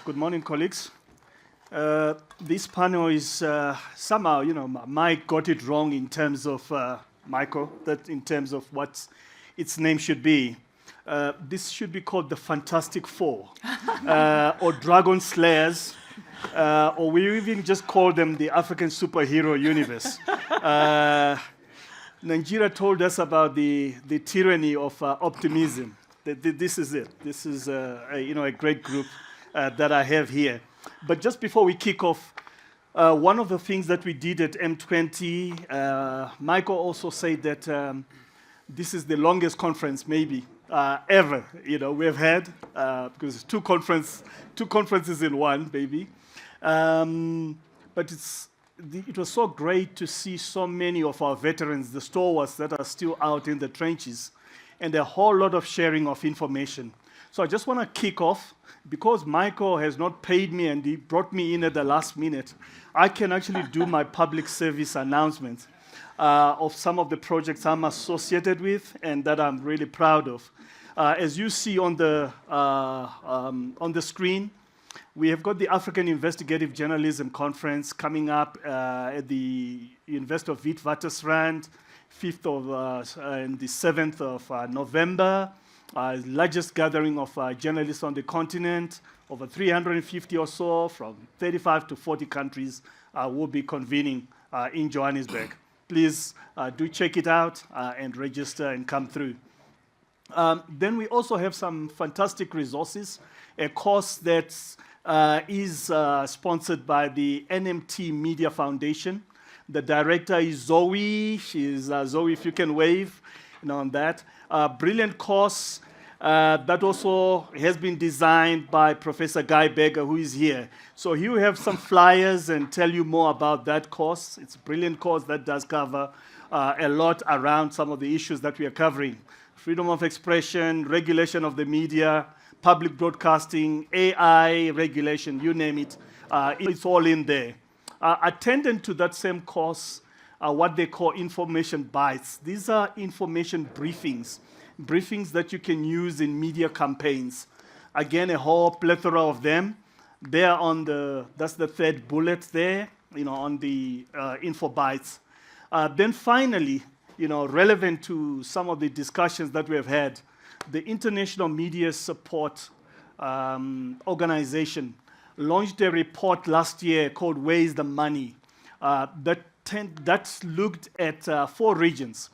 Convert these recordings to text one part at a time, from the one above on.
Good morning, colleagues. This panel is somehow, Mike got it wrong in terms of Michael, that in terms of what its name should be. This should be called the Fantastic Four, or Dragon Slayers, or we even just call them the African superhero universe. Nigeria told us about the tyranny of optimism. This is it. This is a great group that I have here. But just before we kick off, one of the things that we did at M20, Michael also said that this is the longest conference maybe ever we have had, because two conferences in one, maybe. But it was so great to see so many of our veterans, the stalwarts that are still out in the trenches, and a whole lot of sharing of information. So I just want to kick off. Because Michael has not paid me and he brought me in at the last minute, I can actually do my public service announcement of some of the projects I'm associated with and that I'm really proud of. As you see on the screen, we have got the African Investigative Journalism Conference coming up at the University of Witwatersrand, 5th and the 7th of November. Largest gathering of journalists on the continent, over 350 or so from 35 to 40 countries will be convening in Johannesburg. Please do check it out and register and come through. Then we also have some fantastic resources, a course that is sponsored by the NMT Media Foundation. The director is Zoe. She's Zoe, if you can wave on that. Brilliant course that also has been designed by Professor Guy Berger, who is here. So he will have some flyers and tell you more about that course. It's a brilliant course that does cover a lot around some of the issues that we are covering. Freedom of expression, regulation of the media, public broadcasting, AI regulation, you name it. It's all in there. Attendant to that same course, what they call information bites. These are information briefings that you can use in media campaigns. Again, a whole plethora of them. They're that's the third bullet there, on the info bites. Then finally, relevant to some of the discussions that we have had, the International Media Support Organization launched a report last year called Where's the Money? That's looked at 4 regions,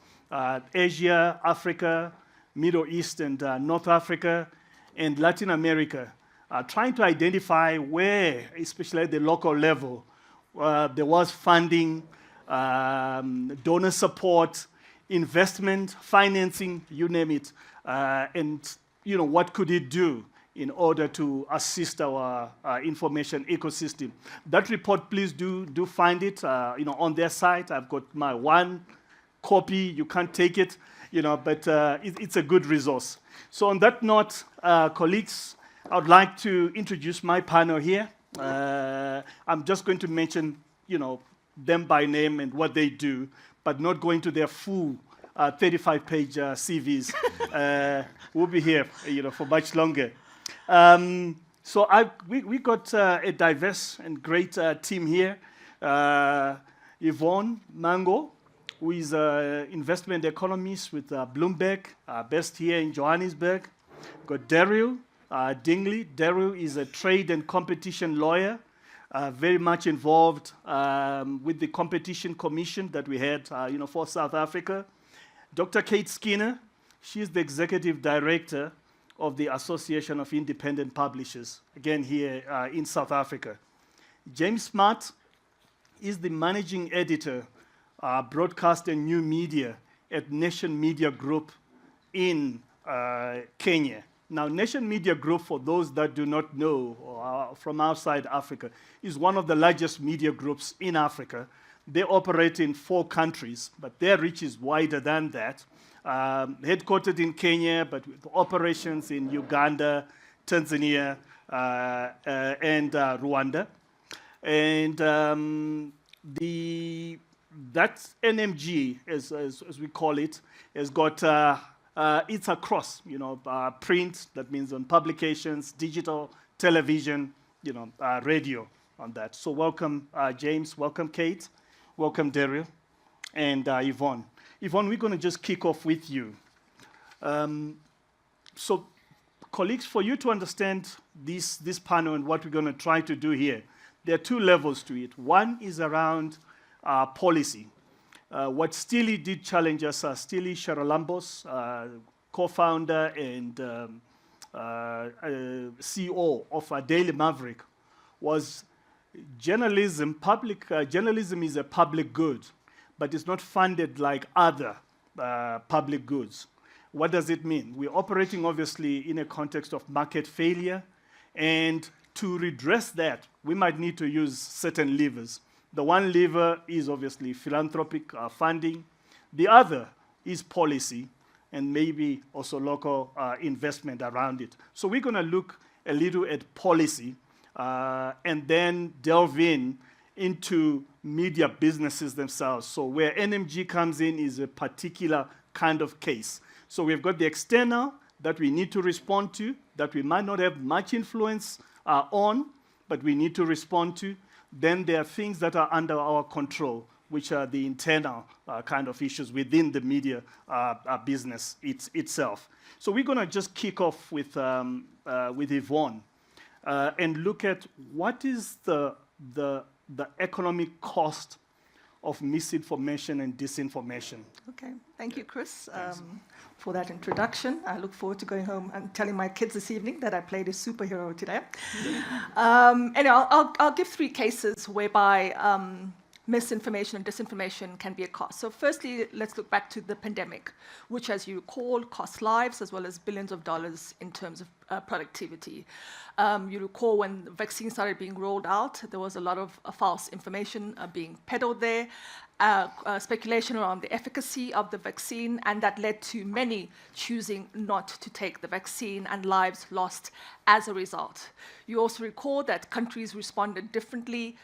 Asia, Africa, Middle East and North Africa, and Latin America, trying to identify where, especially at the local level, there was funding, donor support, investment, financing, you name it, and what could it do in order to assist our information ecosystem. That report, please do find it on their site. I've got my one copy. You can't take it, but it's a good resource. So on that note, colleagues, I would like to introduce my panel here. I'm just going to mention them by name and what they do, but not going to their full 35-page CVs. We'll be here for much longer. So we got a diverse and great team here. Yvonne Mhango, who is an investment economist with Bloomberg, based here in Johannesburg. Got Daryl Dingley. Daryl is a trade and competition lawyer, very much involved with the competition commission that we had for South Africa. Dr. Kate Skinner, she's the executive director of the Association of Independent Publishers, again here in South Africa. James Smart is the managing editor, broadcast and new media at Nation Media Group in Kenya. Now, Nation Media Group, for those that do not know, from outside Africa, is one of the largest media groups in Africa. They operate in 4 countries, but their reach is wider than that. Headquartered in Kenya, but with operations in Uganda, Tanzania, and Rwanda. And that NMG, as we call it, has got it's across, print, that means on publications, digital, television, radio on that. So welcome, James. Welcome, Kate. Welcome, Daryl. And Yvonne. Yvonne, we're going to just kick off with you. So, colleagues, for you to understand this panel and what we're going to try to do here, there are two levels to it. One is around policy. What Steely did challenge us, Steely Charalambos, co-founder and CEO of Daily Maverick, was journalism. Journalism is a public good, but it's not funded like other public goods. What does it mean? We're operating, obviously, in a context of market failure, and to redress that, we might need to use certain levers. The one lever is obviously philanthropic funding. The other is policy, and maybe also local investment around it. So we're going to look a little at policy, and then delve into media businesses themselves. So where NMG comes in is a particular kind of case. So we've got the external that we need to respond to, that we might not have much influence on, but we need to respond to. Then there are things that are under our control, which are the internal kind of issues within the media business itself. So we're going to just kick off with Yvonne and look at what is the economic cost of misinformation and disinformation. Okay, thank you, Chris, for that introduction. I look forward to going home and telling my kids this evening that I played a superhero today. Anyway, I'll give three cases whereby misinformation and disinformation can be a cost. So firstly, let's look back to the pandemic, which, as you recall, cost lives as well as billions of dollars in terms of productivity. You recall when the vaccine started being rolled out, there was a lot of false information being peddled there, speculation around the efficacy of the vaccine, and that led to many choosing not to take the vaccine and lives lost as a result. You also recall that countries responded differently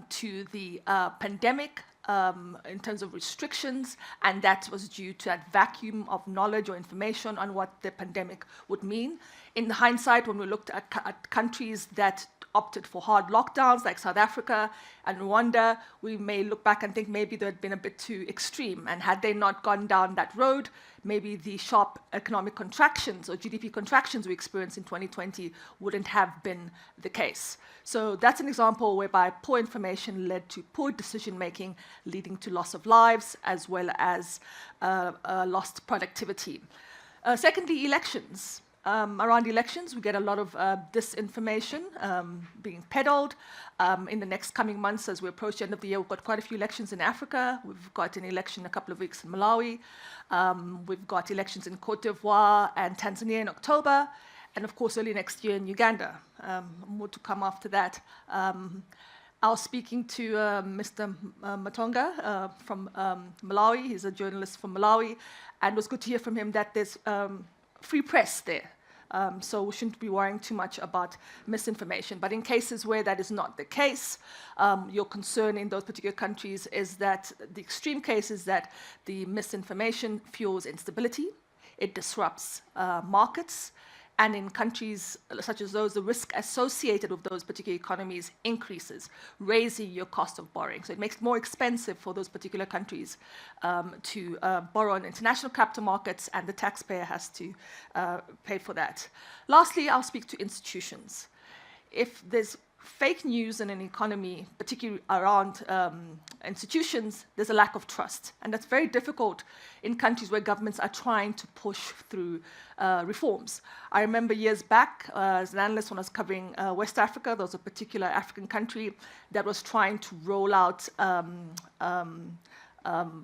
to the pandemic in terms of restrictions, and that was due to that vacuum of knowledge or information on what the pandemic would mean. In hindsight, when we looked at countries that opted for hard lockdowns like South Africa and Rwanda, we may look back and think maybe they had been a bit too extreme, and had they not gone down that road, maybe the sharp economic contractions or GDP contractions we experienced in 2020 wouldn't have been the case. So that's an example whereby poor information led to poor decision-making, leading to loss of lives as well as lost productivity. Secondly, elections. Around elections, we get a lot of disinformation being peddled. In the next coming months, as we approach the end of the year, we've got quite a few elections in Africa. We've got an election in a couple of weeks in Malawi. We've got elections in Cote d'Ivoire and Tanzania in October. And of course, early next year in Uganda. More to come after that. I was speaking to Mr. Matonga from Malawi. He's a journalist from Malawi. And it was good to hear from him that there's free press there. So we shouldn't be worrying too much about misinformation. But in cases where that is not the case, your concern in those particular countries is that the extreme case is that the misinformation fuels instability, it disrupts markets, and in countries such as those, the risk associated with those particular economies increases, raising your cost of borrowing. So it makes it more expensive for those particular countries to borrow on international capital markets, and the taxpayer has to pay for that. Lastly, I'll speak to institutions. If there's fake news in an economy, particularly around institutions, there's a lack of trust. And that's very difficult in countries where governments are trying to push through reforms. I remember years back, as an analyst when I was covering West Africa, there was a particular African country that was trying to roll out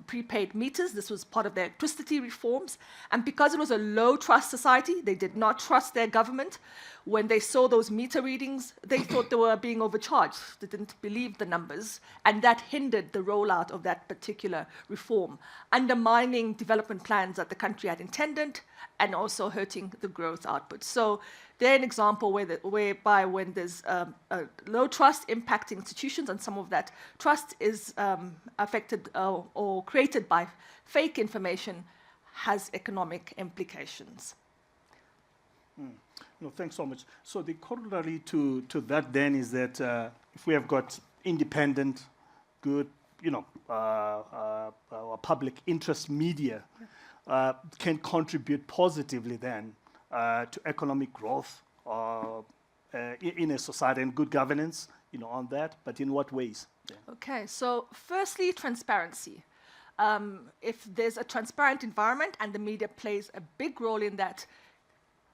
prepaid meters. This was part of their electricity reforms. And because it was a low trust society, they did not trust their government. When they saw those meter readings, they thought they were being overcharged. They didn't believe the numbers. And that hindered the rollout of that particular reform, undermining development plans that the country had intended and also hurting the growth output. So they're an example whereby when there's low trust impacting institutions, and some of that trust is affected or created by fake information, has economic implications. No, thanks so much. So the corollary to that then is that if we have got independent, good, public interest media, can contribute positively then to economic growth in a society and good governance, on that. But in what ways? Yeah. Okay, so firstly, transparency. If there's a transparent environment and the media plays a big role in that,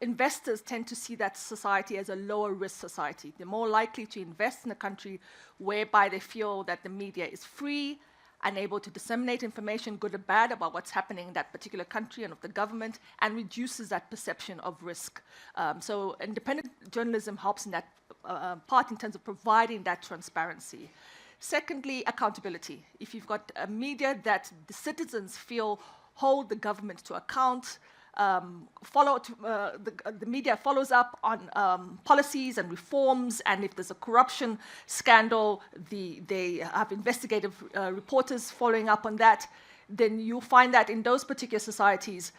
investors tend to see that society as a lower risk society. They're more likely to invest in a country whereby they feel that the media is free and able to disseminate information, good or bad, about what's happening in that particular country and of the government, and reduces that perception of risk. So independent journalism helps in that part in terms of providing that transparency. Secondly, accountability. If you've got a media that the citizens feel hold the government to account, the media follows up on policies and reforms, and if there's a corruption scandal, they have investigative reporters following up on that, then you'll find that in those particular societies,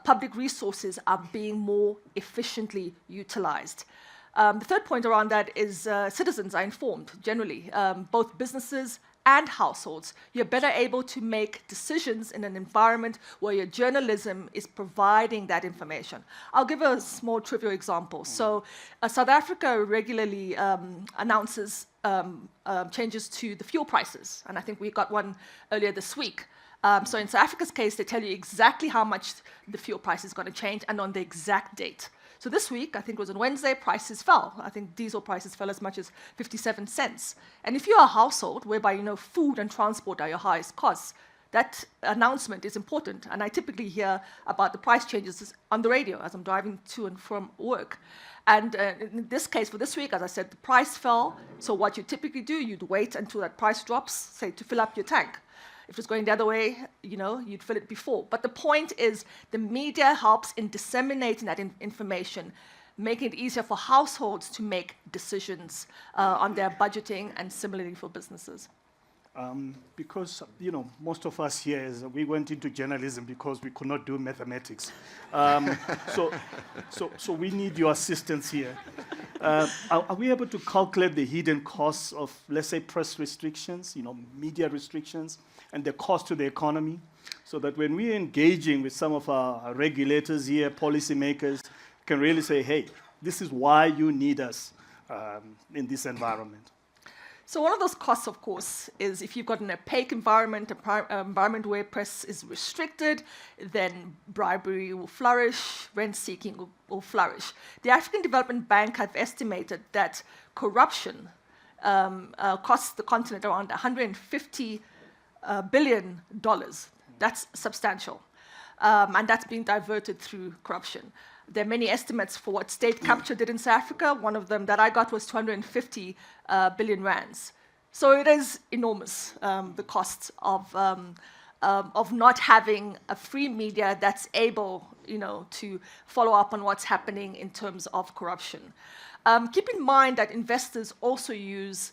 public resources are being more efficiently utilized. The third point around that is citizens are informed, generally, both businesses and households. You're better able to make decisions in an environment where your journalism is providing that information. I'll give a small trivial example. So South Africa regularly announces changes to the fuel prices, and I think we got one earlier this week. So in South Africa's case, they tell you exactly how much the fuel price is going to change and on the exact date. So this week, I think it was on Wednesday, prices fell. I think diesel prices fell as much as 57 cents. And if you're a household whereby food and transport are your highest costs, that announcement is important. And I typically hear about the price changes on the radio as I'm driving to and from work. And in this case, for this week, as I said, the price fell. So what you typically do, you'd wait until that price drops, say, to fill up your tank. If it's going the other way, you'd fill it before. But the point is, the media helps in disseminating that information, making it easier for households to make decisions on their budgeting, and similarly for businesses. Because, most of us here, we went into journalism because we could not do mathematics. So we need your assistance here. Are we able to calculate the hidden costs of, let's say, press restrictions, media restrictions, and the cost to the economy, so that when we're engaging with some of our regulators here, policymakers, can really say, hey, this is why you need us in this environment? So one of those costs, of course, is if you've got an opaque environment, an environment where press is restricted, then bribery will flourish, rent-seeking will flourish. The African Development Bank have estimated that corruption costs the continent around $150 billion. That's substantial. And that's being diverted through corruption. There are many estimates for what state capture did in South Africa. One of them that I got was 250 billion rands. So it is enormous, the cost of not having a free media that's able, to follow up on what's happening in terms of corruption. Keep in mind that investors also use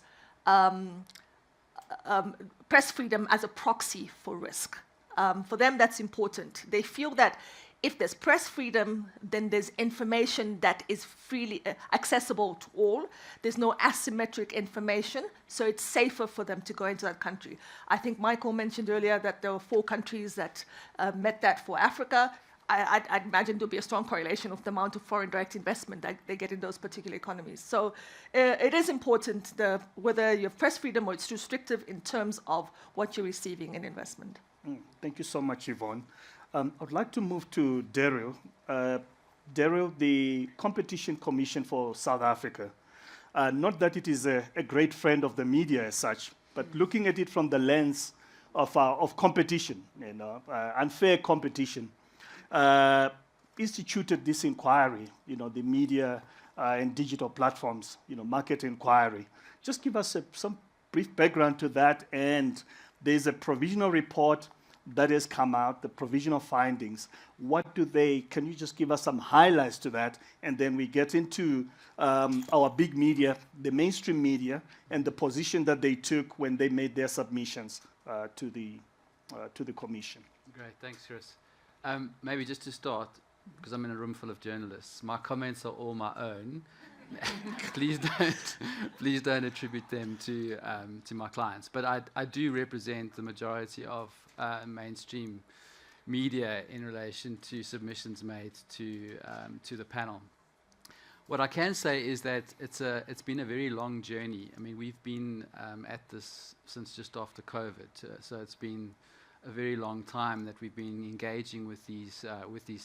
press freedom as a proxy for risk. For them, that's important. They feel that if there's press freedom, then there's information that is freely accessible to all. There's no asymmetric information, so it's safer for them to go into that country. I think Michael mentioned earlier that there were 4 countries that met that for Africa. I'd imagine there'll be a strong correlation of the amount of foreign direct investment that they get in those particular economies. So it is important whether you have press freedom or it's restrictive in terms of what you're receiving in investment. Thank you so much, Yvonne. I'd like to move to Daryl. Daryl, the Competition Commission for South Africa. Not that it is a great friend of the media as such, but looking at it from the lens of competition, unfair competition. Instituted this inquiry, the media and digital platforms, market inquiry. Just give us some brief background to that, and there's a provisional report that has come out, the provisional findings. Can you just give us some highlights to that, and then we get into our big media, the mainstream media, and the position that they took when they made their submissions to the commission. Great, thanks, Chris. Maybe just to start, because I'm in a room full of journalists, my comments are all my own. please don't attribute them to my clients. But I do represent the majority of mainstream media in relation to submissions made to the panel. What I can say is that it's been a very long journey. I mean, we've been at this since just after COVID, so it's been a very long time that we've been engaging with these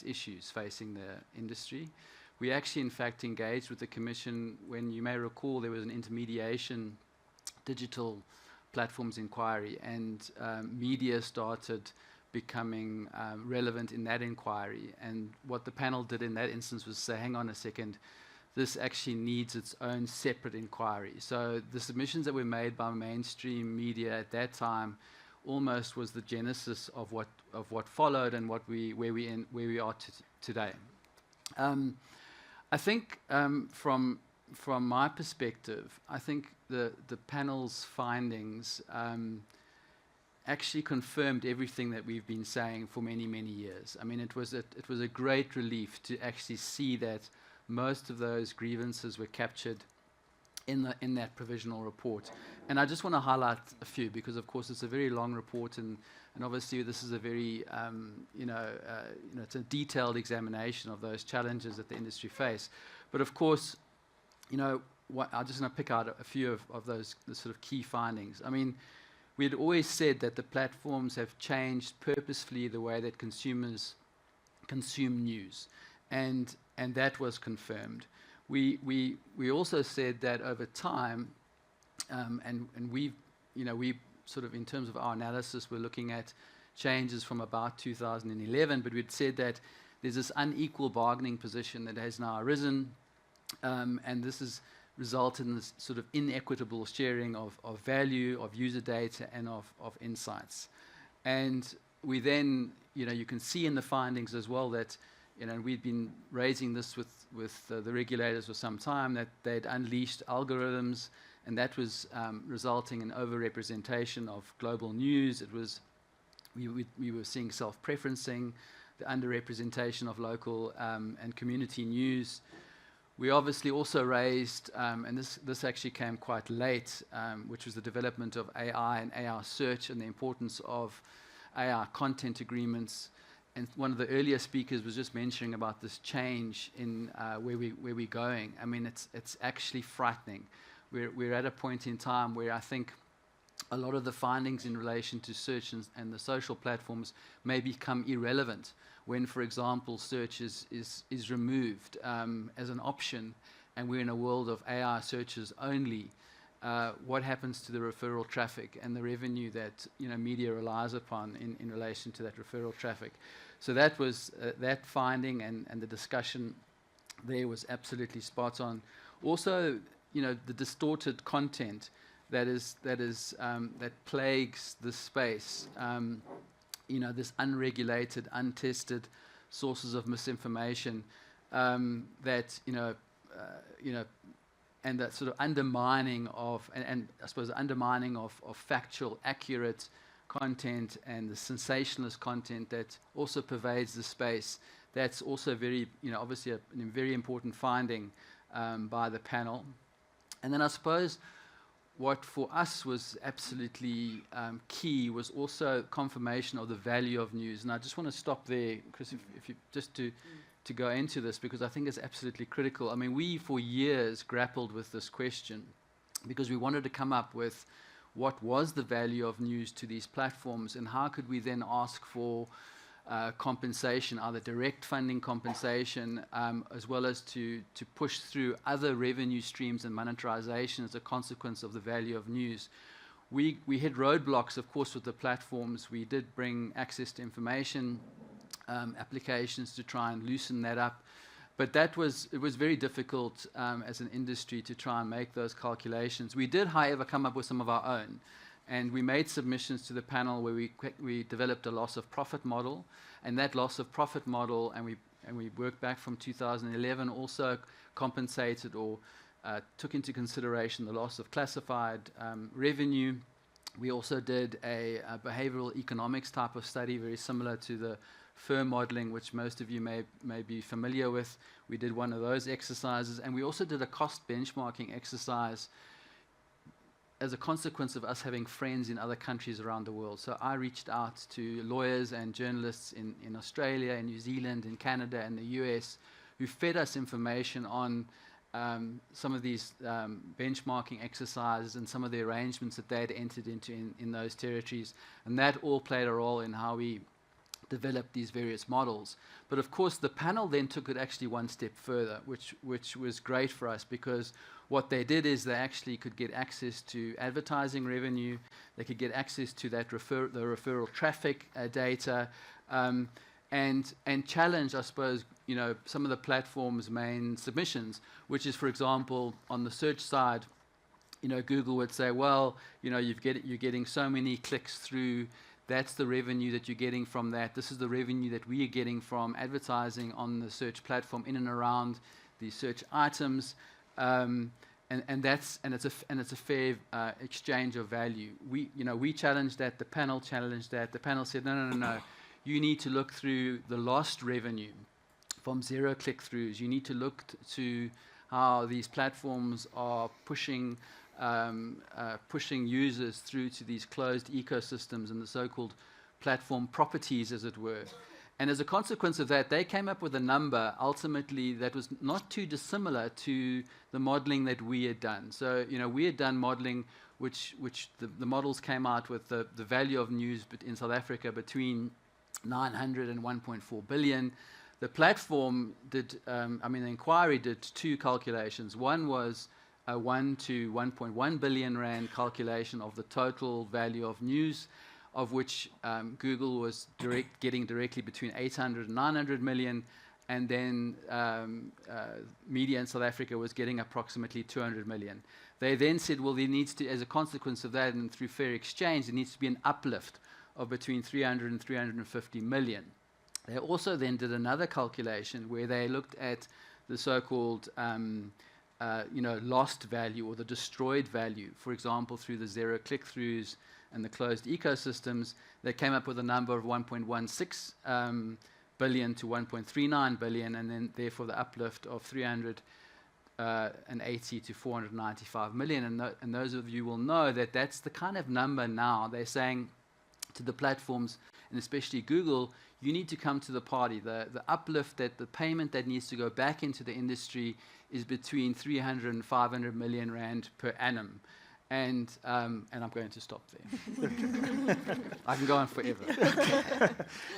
issues facing the industry. We actually, in fact, engaged with the Commission when, you may recall, there was an intermediation digital platforms inquiry, and media started becoming relevant in that inquiry. And what the panel did in that instance was say, hang on a second, this actually needs its own separate inquiry. So the submissions that were made by mainstream media at that time almost was the genesis of what followed and where we are today. I think from my perspective, I think the panel's findings actually confirmed everything that we've been saying for many, many years. I mean, it was a great relief to actually see that most of those grievances were captured in that provisional report. And I just want to highlight a few because, of course, it's a very long report, and obviously this is a very, it's a detailed examination of those challenges that the industry face. But of course, I just want to pick out a few of those the sort of key findings. I mean, we had always said that the platforms have changed purposefully the way that consumers consume news, and that was confirmed. We also said that over time, and we sort of, in terms of our analysis, we're looking at changes from about 2011, but we'd said that there's this unequal bargaining position that has now arisen, and this has resulted in this sort of inequitable sharing of value, of user data, and of insights. And we then, you can see in the findings as well that, we'd been raising this with the regulators for some time, that they'd unleashed algorithms, and that was resulting in overrepresentation of global news. It was, we were seeing self-preferencing, the underrepresentation of local and community news. We obviously also raised, and this actually came quite late, which was the development of AI and AI search and the importance of AI content agreements. And one of the earlier speakers was just mentioning about this change in where we're going. I mean, it's actually frightening. We're at a point in time where I think a lot of the findings in relation to search and the social platforms may become irrelevant when, for example, search is removed as an option, and we're in a world of AI searches only. What happens to the referral traffic and the revenue that media relies upon in relation to that referral traffic? So that was that finding, and the discussion there was absolutely spot on. Also, the distorted content that plagues this space. This unregulated, untested sources of misinformation that and that sort of undermining of, and I suppose undermining of factual, accurate content, and the sensationalist content that also pervades the space. That's also very, obviously a very important finding by the panel. And then I suppose what for us was absolutely key was also confirmation of the value of news. And I just want to stop there, Chris, if you just to go into this, because I think it's absolutely critical. I mean, we for years grappled with this question because we wanted to come up with what was the value of news to these platforms, and how could we then ask for compensation, either direct funding compensation, as well as to push through other revenue streams and monetization as a consequence of the value of news. We hit roadblocks, of course, with the platforms. We did bring access to information applications to try and loosen that up. But it was very difficult as an industry to try and make those calculations. We did, however, come up with some of our own. And we made submissions to the panel where we developed a loss of profit model. And that loss of profit model, and we worked back from 2011, also compensated or took into consideration the loss of classified revenue. We also did a behavioral economics type of study, very similar to the firm modeling, which most of you may be familiar with. We did one of those exercises, and we also did a cost benchmarking exercise as a consequence of us having friends in other countries around the world. So I reached out to lawyers and journalists in Australia, in New Zealand, in Canada, and the US, who fed us information on some of these benchmarking exercises and some of the arrangements that they had entered into in those territories. And that all played a role in how we developed these various models. But of course, the panel then took it actually one step further, which was great for us, because what they did is they actually could get access to advertising revenue, they could get access to that the referral traffic data, and challenge, I suppose, some of the platform's main submissions, which is, for example, on the search side, Google would say, well, you're getting so many clicks through. That's the revenue that you're getting from that. This is the revenue that we are getting from advertising on the search platform in and around the search items, and it's a fair exchange of value. We challenged that. The panel challenged that. The panel said, no. You need to look through the lost revenue from zero click-throughs. You need to look to how these platforms are pushing users through to these closed ecosystems and the so-called platform properties, as it were. And as a consequence of that, they came up with a number, ultimately, that was not too dissimilar to the modeling that we had done. So, we had done modeling which the models came out with the value of news in South Africa between 900 and 1.4 billion. The platform did, the inquiry did two calculations. One was a 1 to 1.1 billion rand calculation of the total value of news, of which Google was getting directly between 800 and 900 million, and then media in South Africa was getting approximately 200 million. They then said, well, there needs to, as a consequence of that and through fair exchange, there needs to be an uplift of between 300 and 350 million. They also then did another calculation where they looked at the so-called lost value or the destroyed value. For example, through the zero click-throughs and the closed ecosystems, they came up with a number of 1.16 billion to 1.39 billion, and then therefore the uplift of 380 to 495 million. And those of you will know that that's the kind of number now they're saying to the platforms, and especially Google, you need to come to the party. The uplift, that the payment that needs to go back into the industry is between 300 and 500 million rand per annum. And I'm going to stop there. I can go on forever.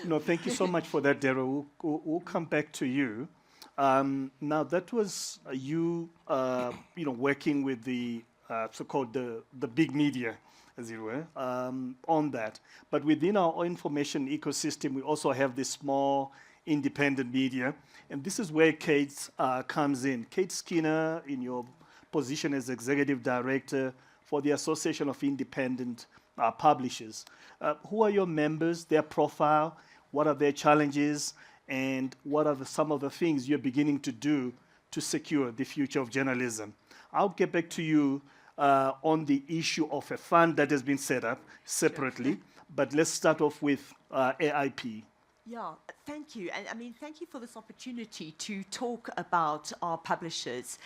No, thank you so much for that, Daryl. We'll come back to you. Now, that was you, working with the so-called the big media, as it were, on that. But within our information ecosystem, we also have the small independent media. And this is where Kate comes in. Kate Skinner, in your position as Executive Director for the Association of Independent Publishers. Who are your members, their profile, what are their challenges, and what are some of the things you're beginning to do to secure the future of journalism? I'll get back to you on the issue of a fund that has been set up separately, but let's start off with AIP. Yeah, thank you. And thank you for this opportunity to talk about our publishers.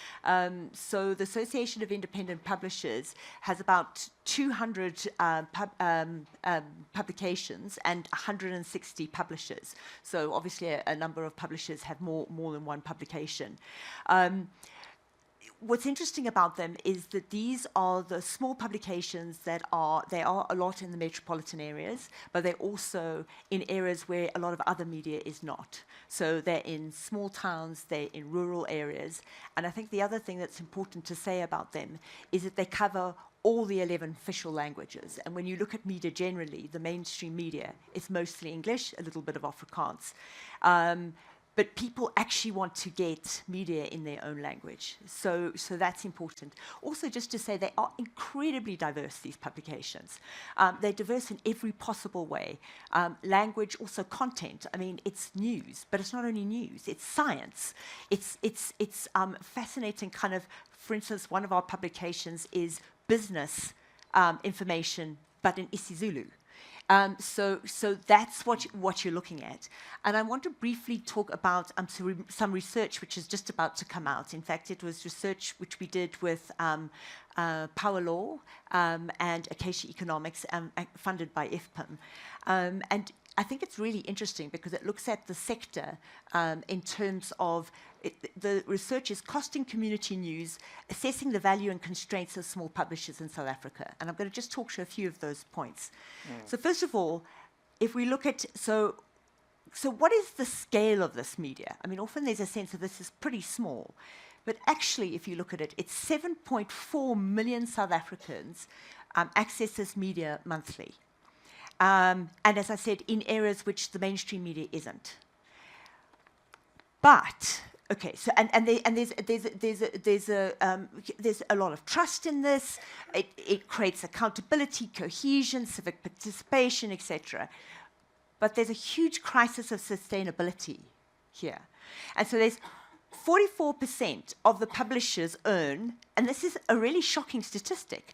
So the Association of Independent Publishers has about 200 publications and 160 publishers. So obviously a number of publishers have more than one publication. What's interesting about them is that these are the small publications they are a lot in the metropolitan areas, but they're also in areas where a lot of other media is not. So they're in small towns, they're in rural areas. And I think the other thing that's important to say about them is that they cover all the 11 official languages. And when you look at media generally, the mainstream media, it's mostly English, a little bit of Afrikaans. But people actually want to get media in their own language. So that's important. Also, just to say, they are incredibly diverse, these publications. They're diverse in every possible way. Language, also content. It's news, but it's not only news, it's science. It's fascinating kind of, for instance, one of our publications is business information, but in isiZulu. So that's what you're looking at. And I want to briefly talk about some research which is just about to come out. In fact, it was research which we did with Power Law and Acacia Economics, funded by IFPIM. And I think it's really interesting because it looks at the sector in terms of the research is costing community news, assessing the value and constraints of small publishers in South Africa. And I'm going to just talk to a few of those points. So first of all, if we look at, so what is the scale of this media? I mean, often there's a sense of this is pretty small. But actually, if you look at it, it's 7.4 million South Africans access this media monthly. And as I said, in areas which the mainstream media isn't. But okay, so there's a lot of trust in this. It creates accountability, cohesion, civic participation, etc. But there's a huge crisis of sustainability here, and so there's 44% of the publishers earn, and this is a really shocking statistic.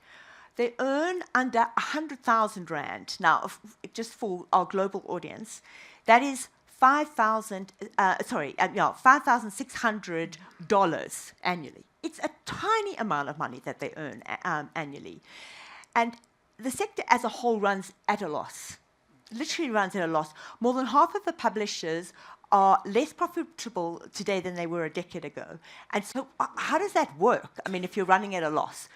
They earn under 100,000 rand. Now, just for our global audience, that is $5,600 annually. It's a tiny amount of money that they earn annually. And the sector as a whole runs at a loss, literally runs at a loss. More than half of the publishers are less profitable today than they were a decade ago. And so how does that work? I mean, if you're running at a loss.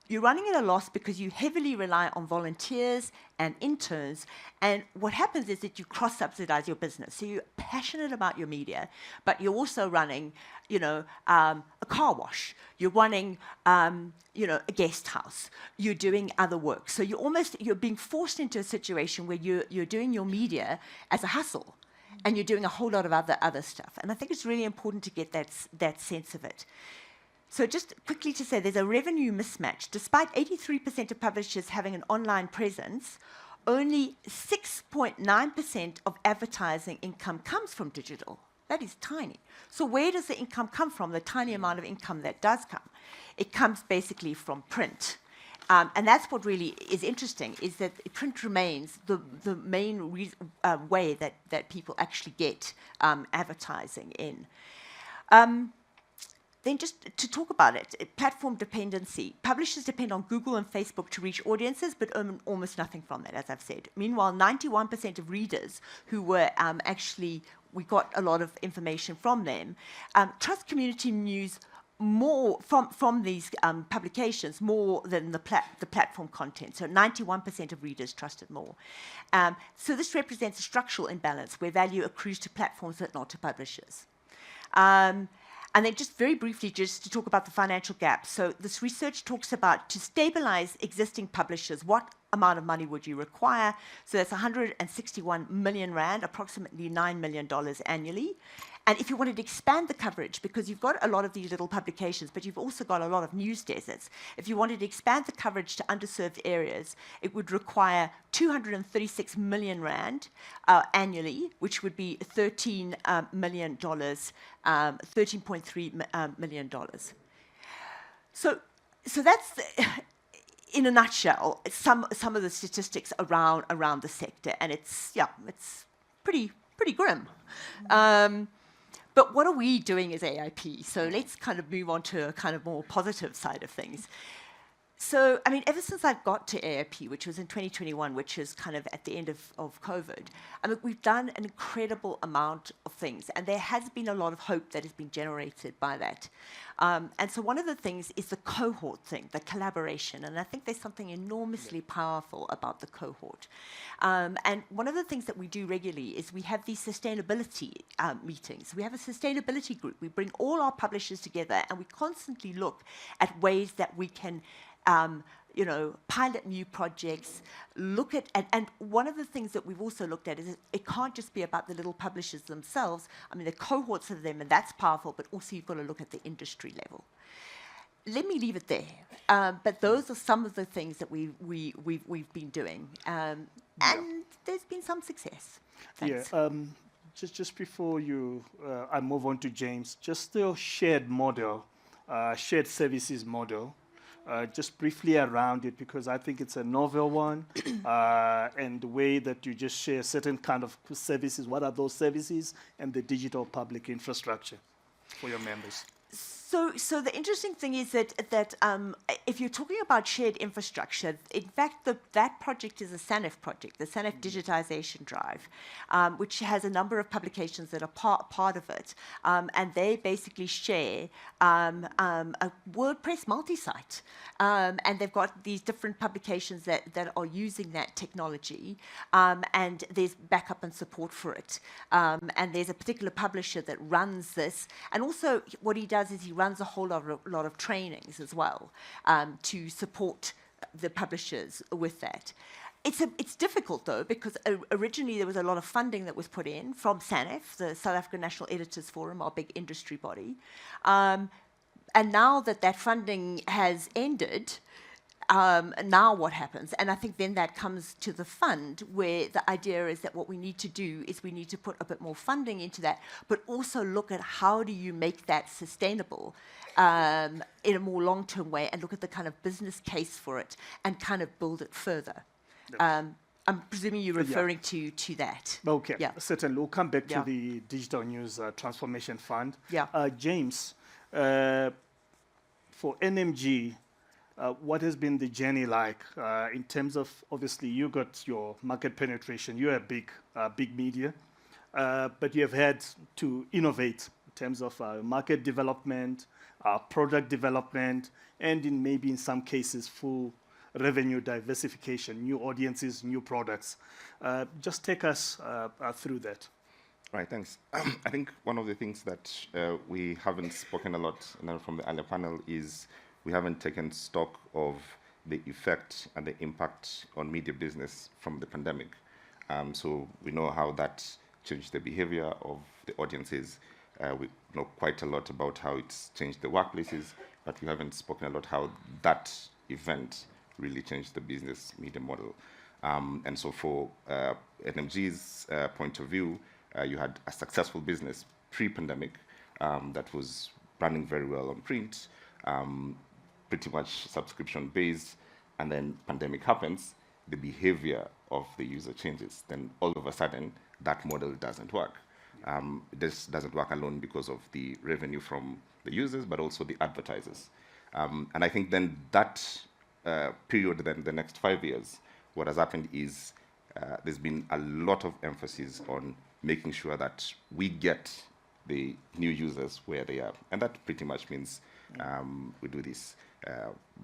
You're running at a loss because you heavily rely on volunteers and interns, and what happens is that you cross-subsidize your business. So you're passionate about your media, but you're also running, a car wash. You're running, a guest house. You're doing other work. So you're being forced into a situation where you're doing your media as a hustle, and you're doing a whole lot of other stuff. And I think it's really important to get that sense of it. So just quickly to say, there's a revenue mismatch. Despite 83% of publishers having an online presence, only 6.9% of advertising income comes from digital. That is tiny. So where does the income come from, the tiny amount of income that does come? It comes basically from print. And that's what really is interesting, is that print remains the main way that people actually get advertising in. Then just to talk about it, platform dependency. Publishers depend on Google and Facebook to reach audiences, but earn almost nothing from that, as I've said. Meanwhile, 91% of readers who were we got a lot of information from them, trust community news more from these publications more than the platform content. So 91% of readers trusted more. So this represents a structural imbalance where value accrues to platforms but not to publishers. And then just very briefly, just to talk about the financial gap. So this research talks about, to stabilize existing publishers, what amount of money would you require? So that's 161 million rand, approximately $9 million annually. And if you wanted to expand the coverage, because you've got a lot of these little publications, but you've also got a lot of news deserts, if you wanted to expand the coverage to underserved areas, it would require 236 million rand annually, which would be $13 million, $13.3 million. So that's, in a nutshell, some of the statistics around the sector, and it's pretty grim. But what are we doing as AIP? So let's kind of move on to a kind of more positive side of things. So, I mean, ever since I got to AIP, which was in 2021, which is kind of at the end of COVID, I mean, we've done an incredible amount of things, and there has been a lot of hope that has been generated by that. And so one of the things is the cohort thing, the collaboration, and I think there's something enormously powerful about the cohort. And one of the things that we do regularly is we have these sustainability meetings. We have a sustainability group. We bring all our publishers together, and we constantly look at ways that we can pilot new projects, look at, and one of the things that we've also looked at is it can't just be about the little publishers themselves. I mean, the cohorts of them, and that's powerful, but also you've got to look at the industry level. Let me leave it there. But those are some of the things that we've been doing, and there's been some success. Thanks. Yeah. Just before I move on to James, just the shared model, shared services model. just briefly around it, because I think it's a novel one, and the way that you just share certain kind of services. What are those services, and the digital public infrastructure for your members? So the interesting thing is that if you're talking about shared infrastructure, in fact, that project is a SANEF project, the SANEF Digitization Drive, which has a number of publications that are part of it, and they basically share a WordPress multi-site, and they've got these different publications that are using that technology, and there's backup and support for it, and there's a particular publisher that runs this, and also what he does is he runs a whole lot of trainings as well to support the publishers with that. It's difficult though, because originally there was a lot of funding that was put in from SANEF, the South African National Editors Forum, our big industry body, and now that funding has ended, now what happens? And I think then that comes to the fund, where the idea is that what we need to do is we need to put a bit more funding into that, but also look at how do you make that sustainable in a more long-term way, and look at the kind of business case for it and kind of build it further. I'm presuming you're referring to that. Okay, yeah. Certainly. We'll come back to the Digital News Transformation Fund. Yeah. James, for NMG, what has been the journey like in terms of, obviously, you got your market penetration. You're a big media, but you have had to innovate in terms of market development, product development, and maybe in some cases, full revenue diversification, new audiences, new products. Just take us through that. Right, thanks. I think one of the things that we haven't spoken a lot from the earlier panel is we haven't taken stock of the effect and the impact on media business from the pandemic. So we know how that changed the behavior of the audiences. We know quite a lot about how it's changed the workplaces, but we haven't spoken a lot how that event really changed the business media model. And so for NMG's point of view, you had a successful business pre-pandemic that was running very well on print, pretty much subscription-based, and then pandemic happens, the behavior of the user changes. Then all of a sudden, that model doesn't work. This doesn't work alone because of the revenue from the users, but also the advertisers. And I think then that period, then the next 5 years, what has happened is there's been a lot of emphasis on making sure that we get the new users where they are. And that pretty much means we do this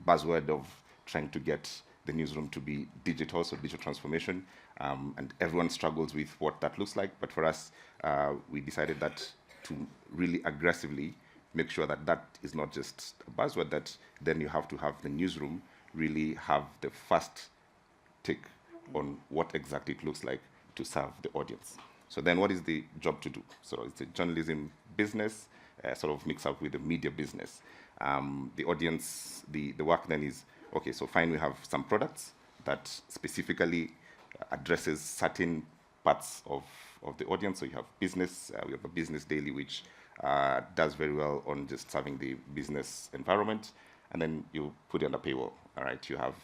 buzzword of trying to get the newsroom to be digital, so digital transformation, and everyone struggles with what that looks like. But for us, we decided that to really aggressively make sure that that is not just a buzzword, that then you have to have the newsroom really have the first take on what exactly it looks like to serve the audience. So then what is the job to do? So it's a journalism business, sort of mixed up with the media business. The audience, the work then is, okay, so fine, we have some products that specifically addresses certain parts of the audience. So you have business, we have a business daily, which does very well on just serving the business environment. And then you put it under paywall, all right? You have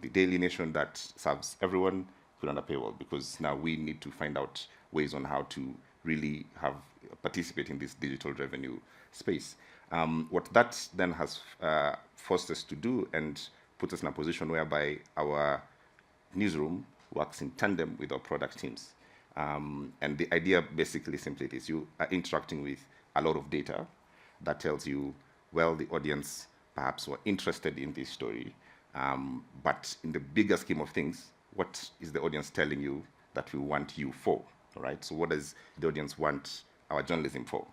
the Daily Nation that serves everyone, put under paywall, because now we need to find out ways on how to really participate in this digital revenue space. What that then has forced us to do and put us in a position whereby our newsroom works in tandem with our product teams. And the idea basically simply is you are interacting with a lot of data that tells you, well, the audience perhaps were interested in this story, but in the bigger scheme of things, what is the audience telling you that we want you for, all right? So what does the audience want our journalism for?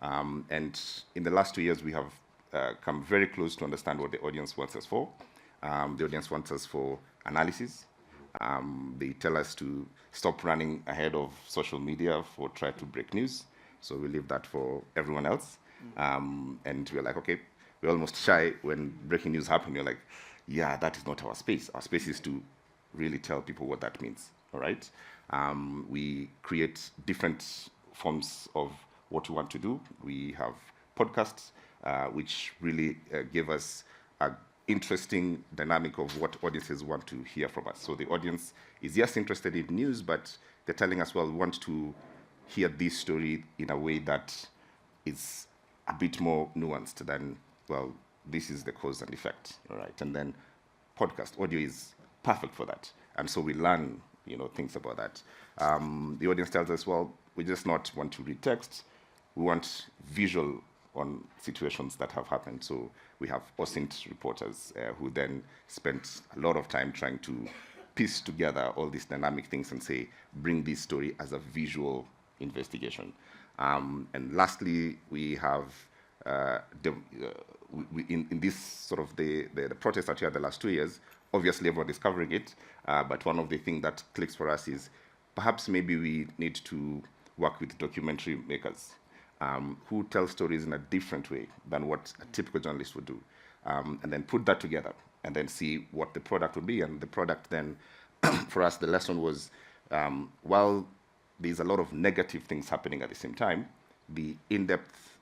And in the last 2 years, we have come very close to understand what the audience wants us for. The audience wants us for analysis. They tell us to stop running ahead of social media for try to break news. So we leave that for everyone else. And we're like, okay, we're almost shy when breaking news happens. We're like, yeah, that is not our space. Our space is to really tell people what that means, all right? We create different forms of what we want to do. We have podcasts, which really give us a interesting dynamic of what audiences want to hear from us. So the audience is, yes, interested in news, but they're telling us, well, we want to hear this story in a way that is a bit more nuanced than, well, this is the cause and effect, all right? And then podcast audio is perfect for that. And so we learn, things about that. The audience tells us, well, we just not want to read text. We want visual on situations that have happened. So we have OSINT reporters who then spent a lot of time trying to piece together all these dynamic things and say, bring this story as a visual investigation. And lastly, we have, in this sort of the protest that we had the last 2 years, obviously everyone is covering it, but one of the things that clicks for us is perhaps maybe we need to work with documentary makers who tell stories in a different way than what a typical journalist would do, and then put that together and then see what the product would be. And the product then, for us, the lesson was, while there's a lot of negative things happening at the same time, the in-depth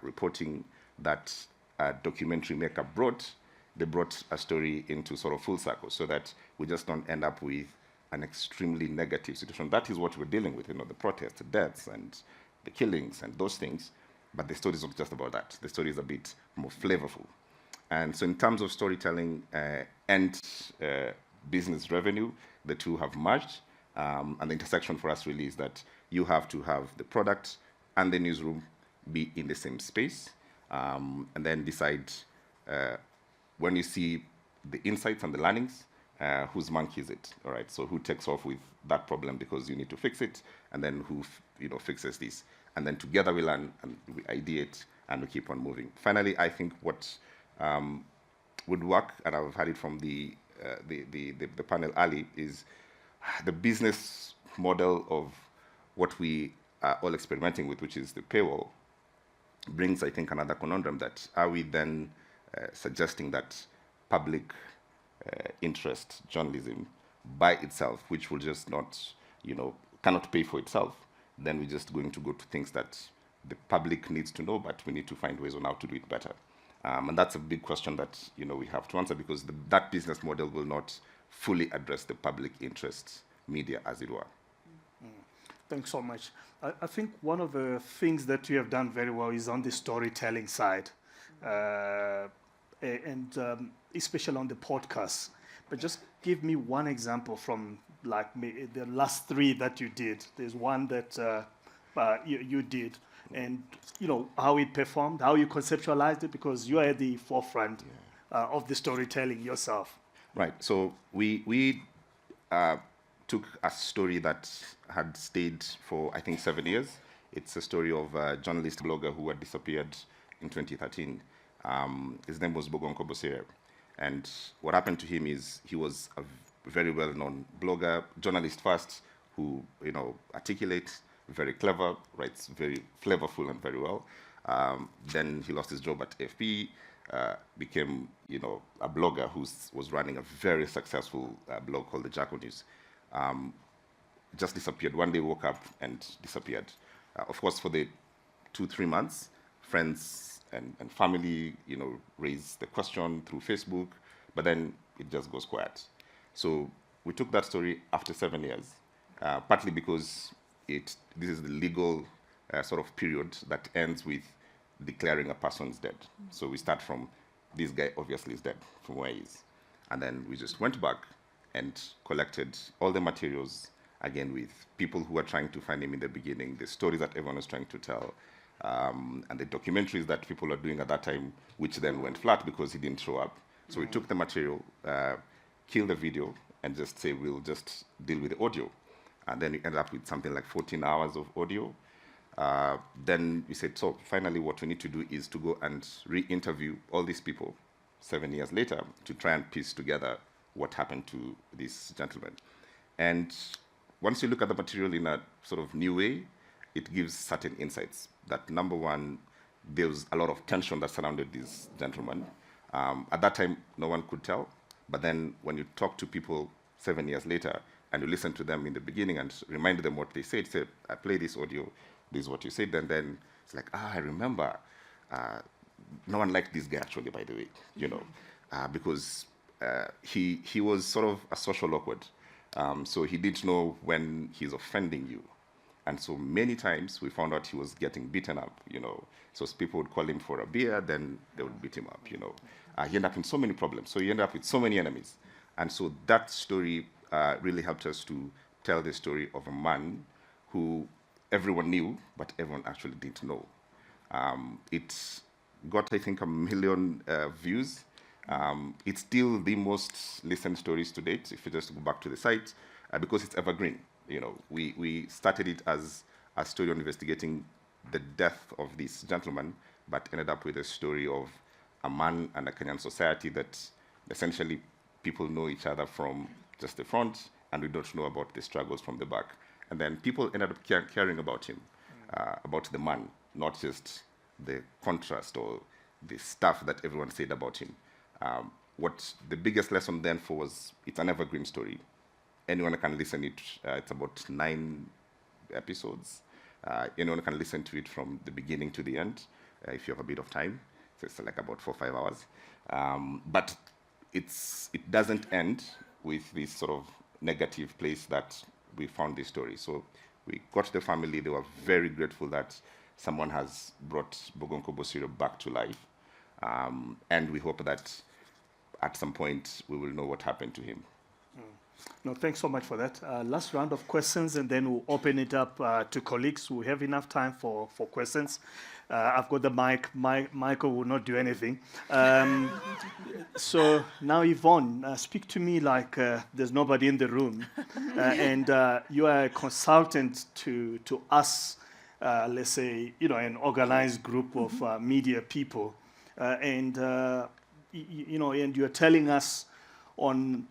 reporting that a documentary maker brought, they brought a story into sort of full circle so that we just don't end up with an extremely negative situation. That is what we're dealing with, the protests, the deaths, and the killings, and those things. But the story is not just about that. The story is a bit more flavorful. And so in terms of storytelling and business revenue, the two have merged. And the intersection for us really is that you have to have the product and the newsroom be in the same space, and then decide when you see the insights and the learnings, whose monkey is it, all right? So who takes off with that problem because you need to fix it, and then who fixes this, and then together we learn and we ideate and we keep on moving. Finally, I think what would work, and I've had it from the panel early, is the business model of what we are all experimenting with, which is the paywall, brings, I think, another conundrum that are we then suggesting that public interest journalism by itself, which will just not, cannot pay for itself, then we're just going to go to things that the public needs to know, but we need to find ways on how to do it better. And that's a big question that, we have to answer, because that business model will not fully address the public interest media, as it were. Thanks so much. I think one of the things that you have done very well is on the storytelling side, and especially on the podcast. But just give me one example from the last 3 that you did. There's one that you did, and how it performed, how you conceptualized it, because you are at the forefront of the storytelling yourself. Right. So we took a story that had stayed for, I think, 7 years. It's a story of a journalist blogger who had disappeared in 2013. His name was Bogonko Bosire. And what happened to him is he was a very well-known blogger, journalist first, who, articulate, very clever, writes very flavorful and very well. Then he lost his job at AFP, became, a blogger who was running a very successful blog called the Jacko News. Just disappeared. One day woke up and disappeared. Of course, for the 2-3 months, friends and family, raised the question through Facebook, but then it just goes quiet. So we took that story after 7 years, partly because this is the legal sort of period that ends with declaring a person's dead. So we start from, this guy obviously is dead from where he is. And then we just went back and collected all the materials, again, with people who were trying to find him in the beginning, the stories that everyone was trying to tell, and the documentaries that people were doing at that time, which then went flat because he didn't show up. So we took the material, killed the video, and just say, we'll just deal with the audio. And then we ended up with something like 14 hours of audio. Then we said, so finally what we need to do is to go and re-interview all these people 7 years later to try and piece together what happened to this gentleman. And once you look at the material in a sort of new way, it gives certain insights. That number one, there was a lot of tension that surrounded this gentleman. At that time, no one could tell. But then when you talk to people 7 years later and you listen to them in the beginning and remind them what they said, say, I play this audio, this is what you said, and then it's like, I remember. No one liked this guy, actually, by the way, because he was sort of a social awkward. So he didn't know when he's offending you. And so many times we found out he was getting beaten up, So people would call him for a beer, then they would beat him up, He ended up in so many problems. So he ended up with so many enemies. And so that story really helped us to tell the story of a man who everyone knew, but everyone actually didn't know. It got, I think, 1 million views. It's still the most listened stories to date, if you just go back to the site, because it's evergreen. We started it as a story on investigating the death of this gentleman, but ended up with a story of a man and a Kenyan society that essentially people know each other from just the front, and we don't know about the struggles from the back. And then people ended up caring about him, about the man, not just the contrast or the stuff that everyone said about him. What the biggest lesson then for was, it's an evergreen story. Anyone can listen it. It's about 9 episodes. Anyone can listen to it from the beginning to the end, if you have a bit of time. So it's like about 4 or 5 hours. But it doesn't end with this sort of negative place that we found this story. So we got the family. They were very grateful that someone has brought Bogonko Bosiro back to life. And we hope that at some point we will know what happened to him. No, thanks so much for that. Last round of questions, and then we'll open it up to colleagues. We have enough time for questions. I've got the mic. Michael will not do anything. So now, Yvonne, speak to me like there's nobody in the room. And you are a consultant to us, let's say, an organized group of media people. And you're telling us on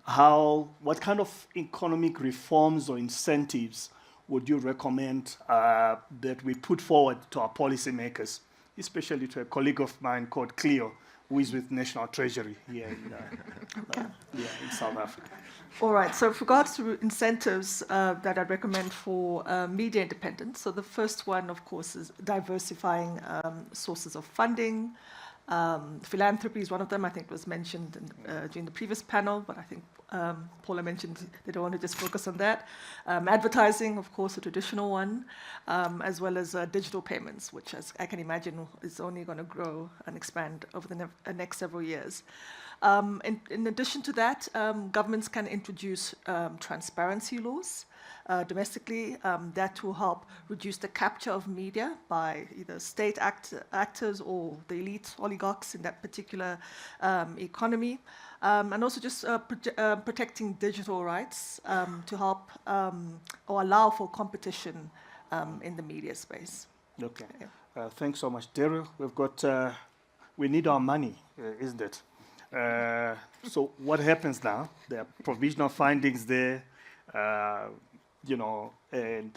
what kind of economic reforms or incentives would you recommend that we put forward to our policymakers, especially to a colleague of mine called Cleo, who is with National Treasury here in South Africa. All right, so with regards to incentives that I'd recommend for media independence, so the first one, of course, is diversifying sources of funding. Philanthropy is one of them. I think it was mentioned during the previous panel, but I think Paula mentioned they don't want to just focus on that. Advertising, of course, a traditional one, as well as digital payments, which, as I can imagine, is only going to grow and expand over the next several years. In addition to that, governments can introduce transparency laws domestically. That will help reduce the capture of media by either state actors or the elite oligarchs in that particular economy. And also just protecting digital rights to help or allow for competition in the media space. Okay. Yeah. Thanks so much, Daryl. We need our money, isn't it? So what happens now? There are provisional findings there, and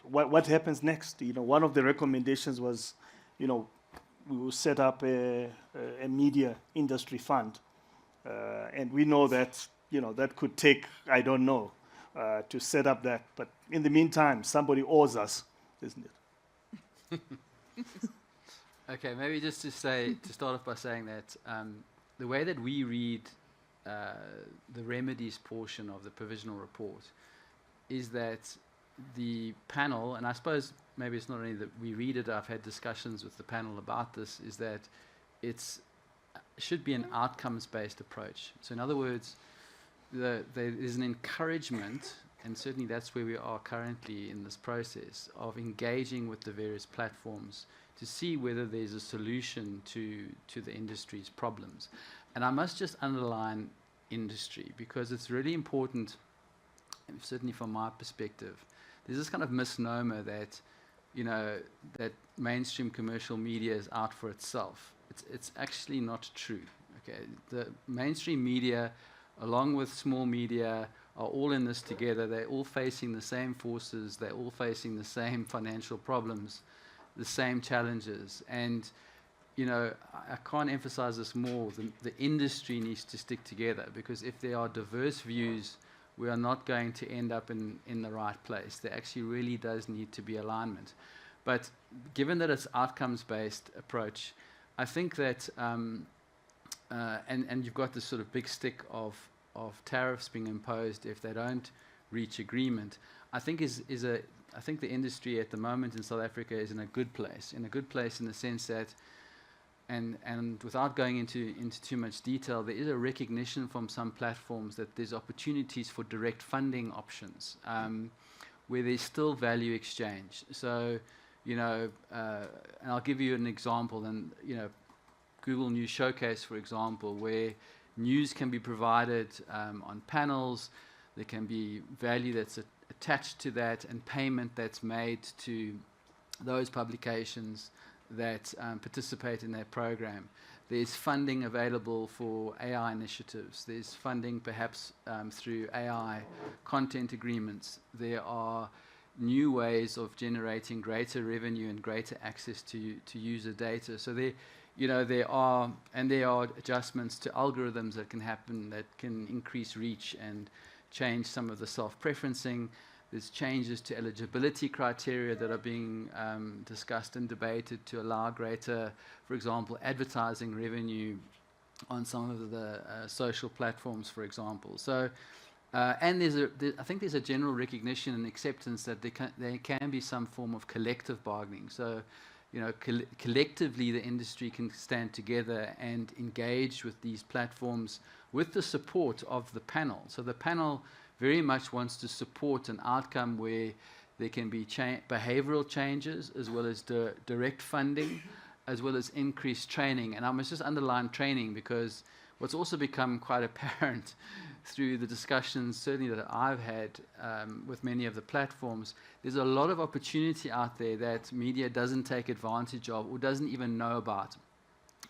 what happens next? One of the recommendations was, we will set up a media industry fund, and we know that, that could take, I don't know, to set up that. But in the meantime, somebody owes us, isn't it? Okay, maybe just to start off by saying that the way that we read the remedies portion of the provisional report is that the panel, and I suppose maybe it's not only that we read it, I've had discussions with the panel about this, is that it should be an outcomes-based approach. So in other words, there is an encouragement, and certainly that's where we are currently in this process, of engaging with the various platforms to see whether there's a solution to the industry's problems. And I must just underline industry, because it's really important, certainly from my perspective. There's this kind of misnomer that, that mainstream commercial media is out for itself. It's actually not true. Okay, the mainstream media, along with small media, are all in this together. They're all facing the same forces. They're all facing the same financial problems, the same challenges. And, I can't emphasize this more. The industry needs to stick together, because if there are diverse views, we are not going to end up in the right place. There actually really does need to be alignment. But given that it's outcomes-based approach, I think that and you've got this sort of big stick of tariffs being imposed if they don't reach agreement. I think I think the industry at the moment in South Africa is in a good place. In a good place in the sense that, and without going into too much detail, there is a recognition from some platforms that there's opportunities for direct funding options, where there's still value exchange. So, and I'll give you an example. And Google News Showcase, for example, where news can be provided on panels. There can be value that's attached to that, and payment that's made to those publications that participate in that program. There's funding available for AI initiatives. There's funding perhaps through AI content agreements. There are new ways of generating greater revenue and greater access to user data. So there are adjustments to algorithms that can happen that can increase reach and change some of the self-preferencing. There's changes to eligibility criteria that are being discussed and debated to allow greater, for example, advertising revenue on some of the social platforms, for example. So, and I think there's a general recognition and acceptance that there can be some form of collective bargaining. So, collectively the industry can stand together and engage with these platforms with the support of the panel. So the panel very much wants to support an outcome where there can be behavioral changes, as well as direct funding, as well as increased training. And I must just underline training, because what's also become quite apparent through the discussions, certainly that I've had with many of the platforms, there's a lot of opportunity out there that media doesn't take advantage of or doesn't even know about.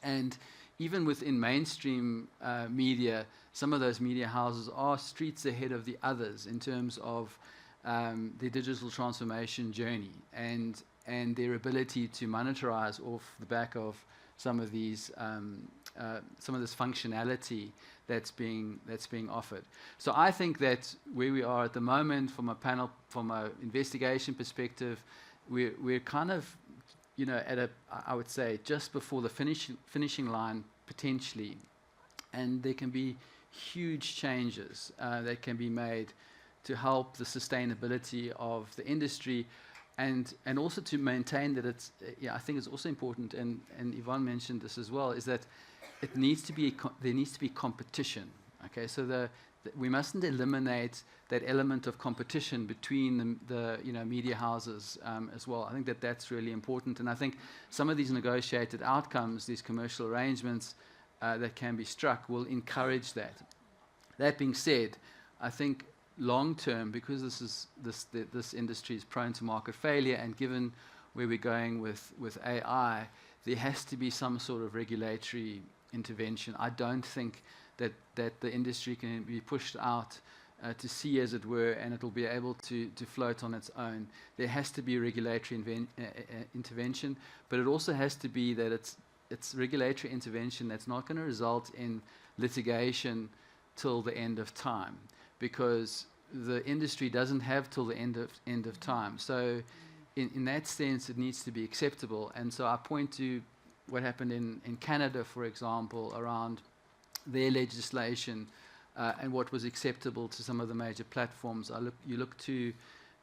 And even within mainstream media, some of those media houses are streets ahead of the others in terms of their digital transformation journey and their ability to monetize off the back of some of these some of this functionality that's being offered. So I think that where we are at the moment, from an investigation perspective, we're kind of at I would say just before the finishing line potentially, and there can be huge changes that can be made to help the sustainability of the industry, and also to maintain that it's. I think it's also important, and Yvonne mentioned this as well, is that there needs to be competition. Okay, so we mustn't eliminate that element of competition between the media houses as well. I think that's really important, and I think some of these negotiated outcomes, these commercial arrangements that can be struck, will encourage that. That being said, I think long term, because this industry is prone to market failure, and given where we're going with AI, there has to be some sort of regulatory intervention. I don't think that the industry can be pushed out to sea, as it were, and it'll be able to float on its own. There has to be regulatory intervention, but it also has to be that it's regulatory intervention that's not going to result in litigation till the end of time, because the industry doesn't have till the end of time. So in that sense, it needs to be acceptable. And so I point to what happened in Canada, for example, around their legislation and what was acceptable to some of the major platforms. You look to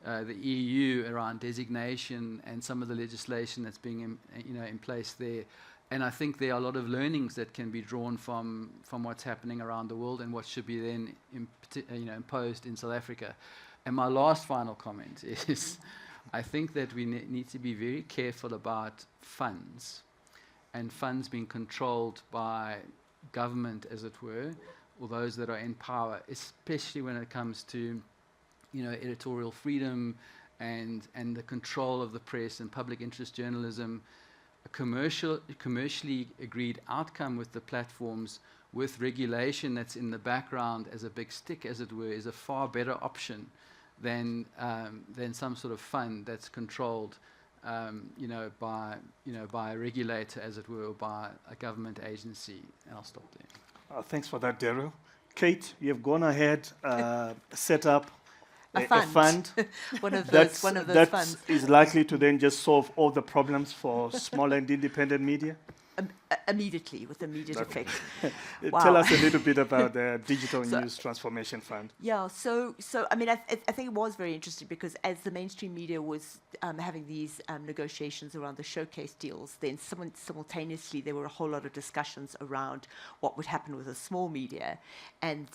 the EU around designation and some of the legislation that's being in place there. And I think there are a lot of learnings that can be drawn from what's happening around the world and what should be then imposed in South Africa. And my last final comment is, I think that we need to be very careful about funds, and funds being controlled by government, as it were, or those that are in power, especially when it comes to editorial freedom and the control of the press and public interest journalism. A commercially agreed outcome with the platforms, with regulation that's in the background as a big stick, as it were, is a far better option than some sort of fund that's controlled, by a regulator, as it were, or by a government agency. And I'll stop there. Thanks for that, Daryl. Kate, you've gone ahead, set up a fund. one of those funds is likely to then just solve all the problems for small and independent media. immediately, with immediate effect. Tell Wow. us a little bit about the Digital So- News Transformation Fund. Yeah, so I mean, I think it was very interesting because as the mainstream media was having these negotiations around the showcase deals, then simultaneously there were a whole lot of discussions around what would happen with the small media, and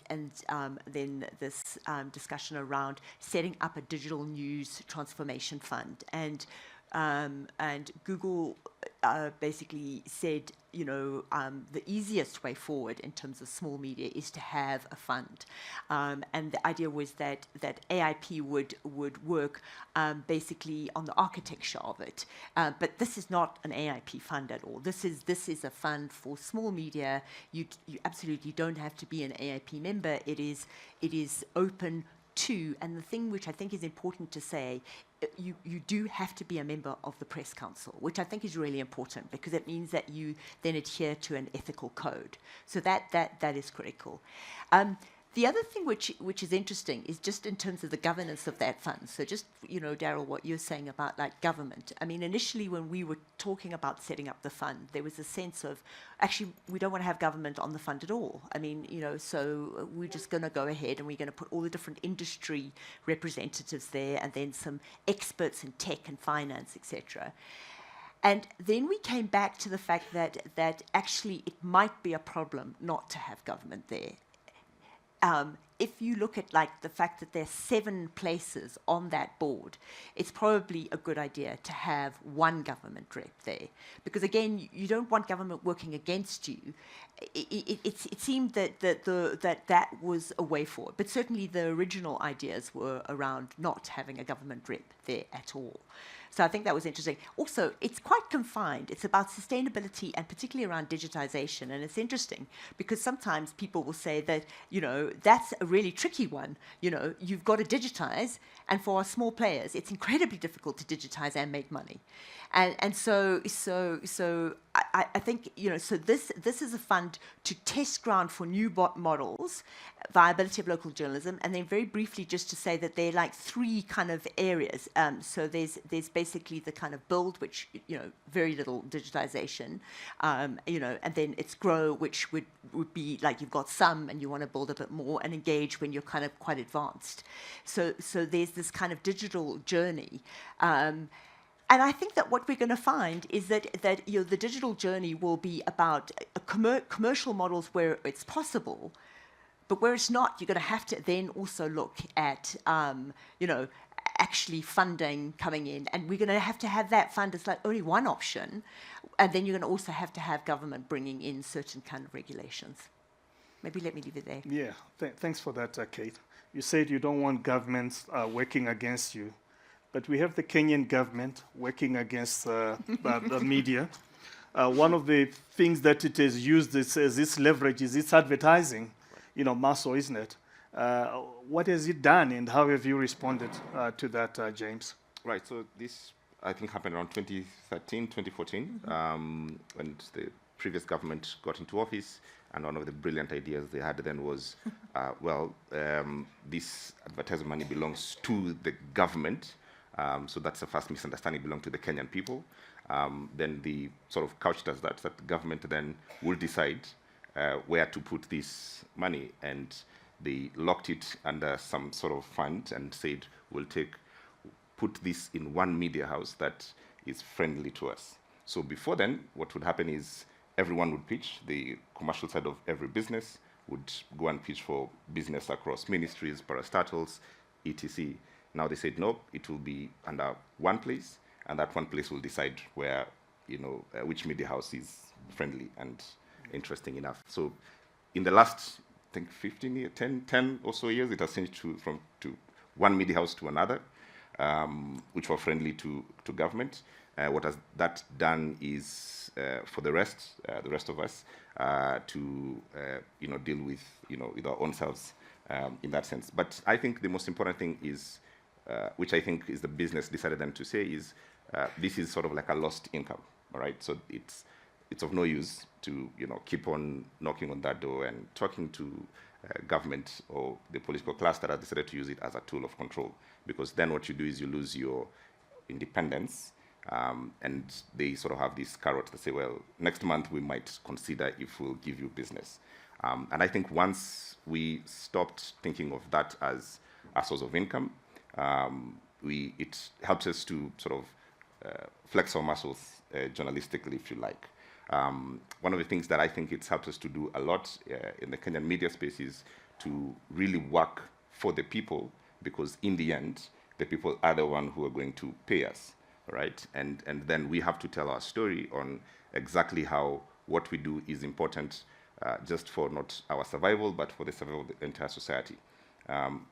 then this discussion around setting up a digital news transformation fund, and Google basically said, you know, the easiest way forward in terms of small media is to have a fund, and the idea was that AIP would work basically on the architecture of it, but this is not an AIP fund at all. This is a fund for small media. You absolutely don't have to be an AIP member. It is open to, and the thing which I think is important to say, you do have to be a member of the Press Council, which I think is really important because it means that you then adhere to an ethical code. So that is critical. The other thing which is interesting is just in terms of the governance of that fund. So just, you know, Daryl, what you're saying about like government. I mean, initially when we were talking about setting up the fund, there was a sense of, actually, we don't want to have government on the fund at all. I mean, you know, so we're just going to go ahead and we're going to put all the different industry representatives there and then some experts in tech and finance, etc. And then we came back to the fact that actually it might be a problem not to have government there. If you look at like the fact that there's 7 places on that board, it's probably a good idea to have one government rep there, because again, you don't want government working against you. It seemed that was a way forward, but certainly the original ideas were around not having a government rep there at all. So I think that was interesting. Also, it's quite confined. It's about sustainability and particularly around digitization. And it's interesting because sometimes people will say that, you know, that's a really tricky one. You know, you've got to digitize. And for our small players, it's incredibly difficult to digitize and make money. And so I think, you know, so this is a fund to test ground for new models, viability of local journalism, and then very briefly just to say that there are like 3 kind of areas. So there's basically the kind of build, which, you know, very little digitization, you know, and then it's grow, which would be like you've got some and you want to build a bit more, and engage when you're kind of quite advanced. So there's this kind of digital journey. And I think that what we're going to find is that you know, the digital journey will be about commercial models where it's possible, but where it's not, you're going to have to then also look at, you know, actually funding coming in. And we're going to have that fund as like only one option. And then you're going to also have to have government bringing in certain kind of regulations. Maybe let me leave it there. Yeah, thanks for that, Kate. You said you don't want governments working against you. But we have the Kenyan government working against the media. One of the things that it has used as its leverage is its advertising, you know, muscle, isn't it? What has it done, and how have you responded to that, James? Right, so this, I think, happened around 2013, 2014, when the previous government got into office, and one of the brilliant ideas they had then was, this advertising money belongs to the government. So that's the first misunderstanding, belong to the Kenyan people. Then the sort of couched as that the government then will decide where to put this money. And they locked it under some sort of fund and said, we'll put this in one media house that is friendly to us. So before then, what would happen is everyone would pitch. The commercial side of every business would go and pitch for business across ministries, parastatals, etc. Now they said, no, it will be under one place, and that one place will decide where, you know, which media house is friendly and interesting enough. So in the last, I think, 15 years, 10 or so years, it has changed from one media house to another, which were friendly to government. What has that done is for the rest of us to, you know, deal with, you know, with our own selves in that sense. But I think the most important thing is, which I think is the business decided then to say, is this is sort of like a lost income, all right? So it's of no use to, you know, keep on knocking on that door and talking to government or the political class that has decided to use it as a tool of control, because then what you do is you lose your independence, And they sort of have this carrot to say, well, next month we might consider if we'll give you business. And I think once we stopped thinking of that as a source of income, it helps us to sort of flex our muscles journalistically, if you like. One of the things that I think it's helped us to do a lot in the Kenyan media space is to really work for the people, because in the end, the people are the one who are going to pay us, right? And then we have to tell our story on exactly how what we do is important, just for not our survival, but for the survival of the entire society.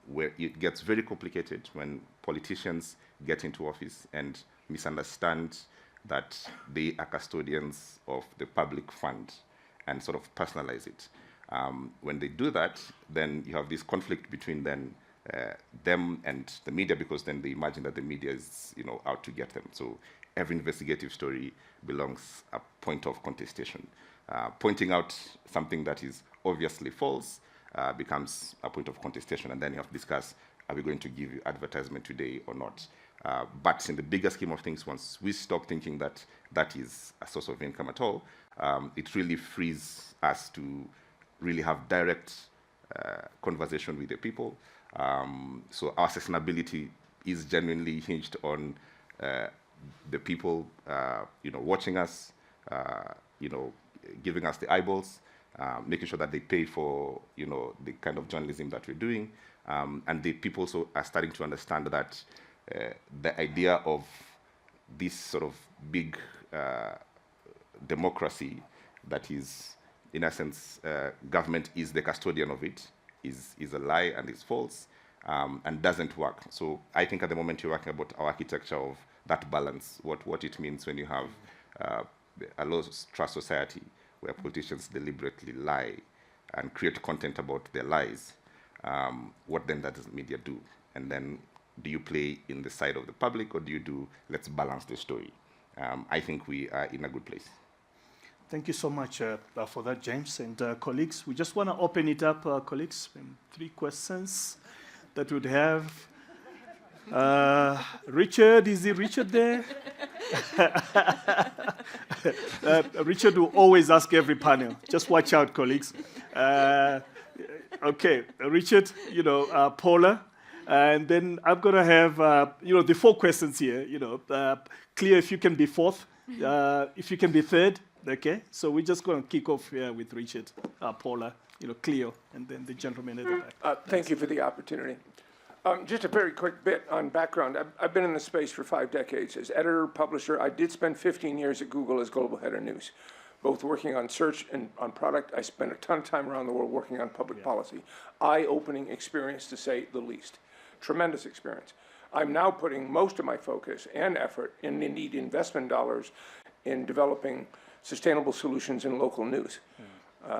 Where it gets very complicated when politicians get into office and misunderstand that they are custodians of the public fund and sort of personalize it. When they do that, then you have this conflict between them and the media, because then they imagine that the media is, out to get them. So every investigative story belongs a point of contestation. Pointing out something that is obviously false becomes a point of contestation, and then you have to discuss, are we going to give you advertisement today or not? But in the bigger scheme of things, once we stop thinking that that is a source of income at all, it really frees us to really have direct conversation with the people. So our sustainability is genuinely hinged on the people, watching us, giving us the eyeballs, making sure that they pay for, the kind of journalism that we're doing. And the people also are starting to understand that the idea of this sort of big democracy that is, in essence, government is the custodian of it, is a lie and is false, and doesn't work. So I think at the moment you're working about our architecture of that balance, what it means when you have a low-trust society where politicians deliberately lie and create content about their lies. What then does the media do? And then do you play in the side of the public, or do you do, let's balance the story? I think we are in a good place. Thank you so much for that, James. And colleagues, we just want to open it up, colleagues, 3 questions that would have. Richard, is Richard there? Richard will always ask every panel. Just watch out, colleagues. Okay, Richard, Paula. And then I'm going to have, the 4 questions here, clear if you can be 4th, if you can be 3rd, okay? So we're just going to kick off here with Richard, Paula, Cleo, and then the gentleman at the back. Thank you for the opportunity. Just a very quick bit on background. I've been in the space for 5 decades. As editor, publisher, I did spend 15 years at Google as global head of news, both working on search and on product. I spent a ton of time around the world working on public policy. Eye-opening experience, to say the least. Tremendous experience. I'm now putting most of my focus and effort, and indeed investment dollars, in developing sustainable solutions in local news.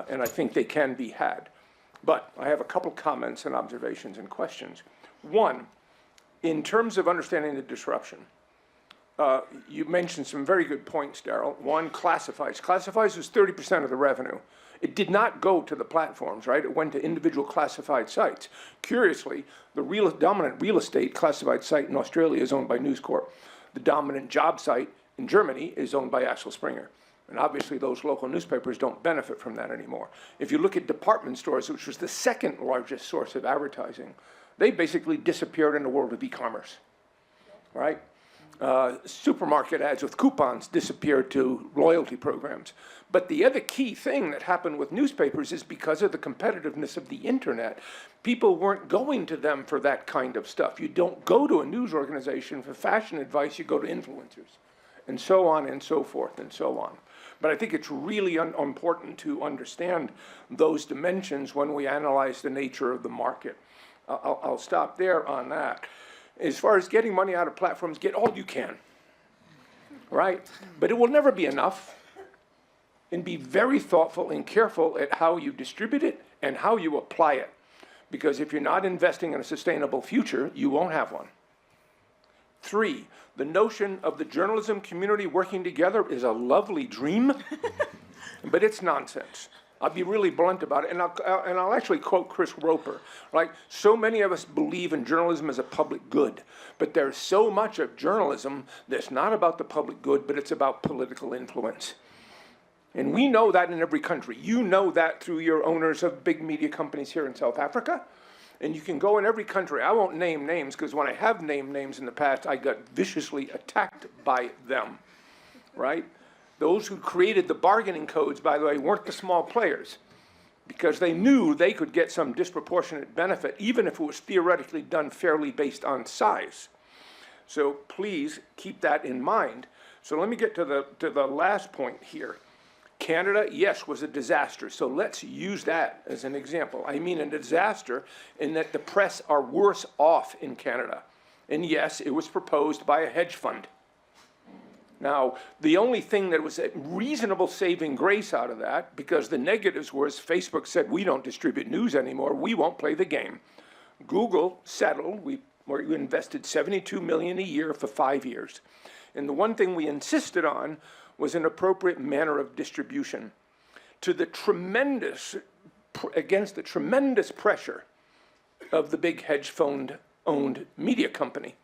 And I think they can be had. But I have a couple comments and observations and questions. One, in terms of understanding the disruption, you mentioned some very good points, Daryl. One, classifieds. Classifieds was 30% of the revenue. It did not go to the platforms, right? It went to individual classified sites. Curiously, the dominant real estate classified site in Australia is owned by News Corp. The dominant job site in Germany is owned by Axel Springer. And obviously those local newspapers don't benefit from that anymore. If you look at department stores, which was the 2nd largest source of advertising, they basically disappeared in the world of e-commerce, right? Supermarket ads with coupons disappeared to loyalty programs. But the other key thing that happened with newspapers is because of the competitiveness of the internet, people weren't going to them for that kind of stuff. You don't go to a news organization for fashion advice, you go to influencers, and so on and so forth and so on. But I think it's really important to understand those dimensions when we analyze the nature of the market. I'll stop there on that. As far as getting money out of platforms, get all you can, right? But it will never be enough. And be very thoughtful and careful at how you distribute it and how you apply it. Because if you're not investing in a sustainable future, you won't have one. 3, the notion of the journalism community working together is a lovely dream, but it's nonsense. I'll be really blunt about it, and I'll actually quote Chris Roper. Like, so many of us believe in journalism as a public good, but there's so much of journalism that's not about the public good, but it's about political influence. And we know that in every country. You know that through your owners of big media companies here in South Africa. And you can go in every country. I won't name names, because when I have named names in the past, I got viciously attacked by them, right? Those who created the bargaining codes, by the way, weren't the small players, because they knew they could get some disproportionate benefit, even if it was theoretically done fairly based on size. So please keep that in mind. So let me get to the last point here. Canada, yes, was a disaster. So let's use that as an example. I mean a disaster in that the press are worse off in Canada. And yes, it was proposed by a hedge fund. Now, the only thing that was a reasonable saving grace out of that, because the negatives was Facebook said, we don't distribute news anymore, we won't play the game. Google settled, we invested $72 million a year for 5 years. And the one thing we insisted on was an appropriate manner of distribution. Against the tremendous pressure of the big hedge fund-owned media company,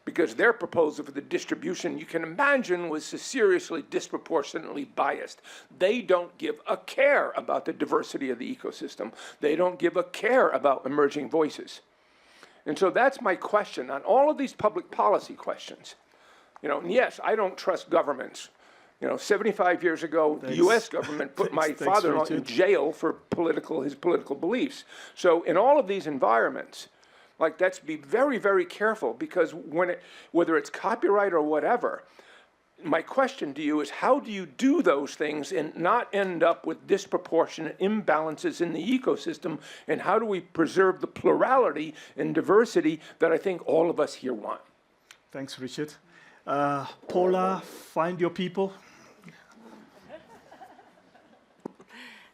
because their proposal for the distribution, you can imagine, was seriously disproportionately biased. They don't give a care about the diversity of the ecosystem. They don't give a care about emerging voices. And so that's my question on all of these public policy questions. And yes, I don't trust governments. 75 years ago, the U.S. government put my father-in-law in jail for his political beliefs. So in all of these environments, let's be very, very careful, because whether it's copyright or whatever, my question to you is, how do you do those things and not end up with disproportionate imbalances in the ecosystem, and how do we preserve the plurality and diversity that I think all of us here want? Thanks, Richard. Paula, find your people.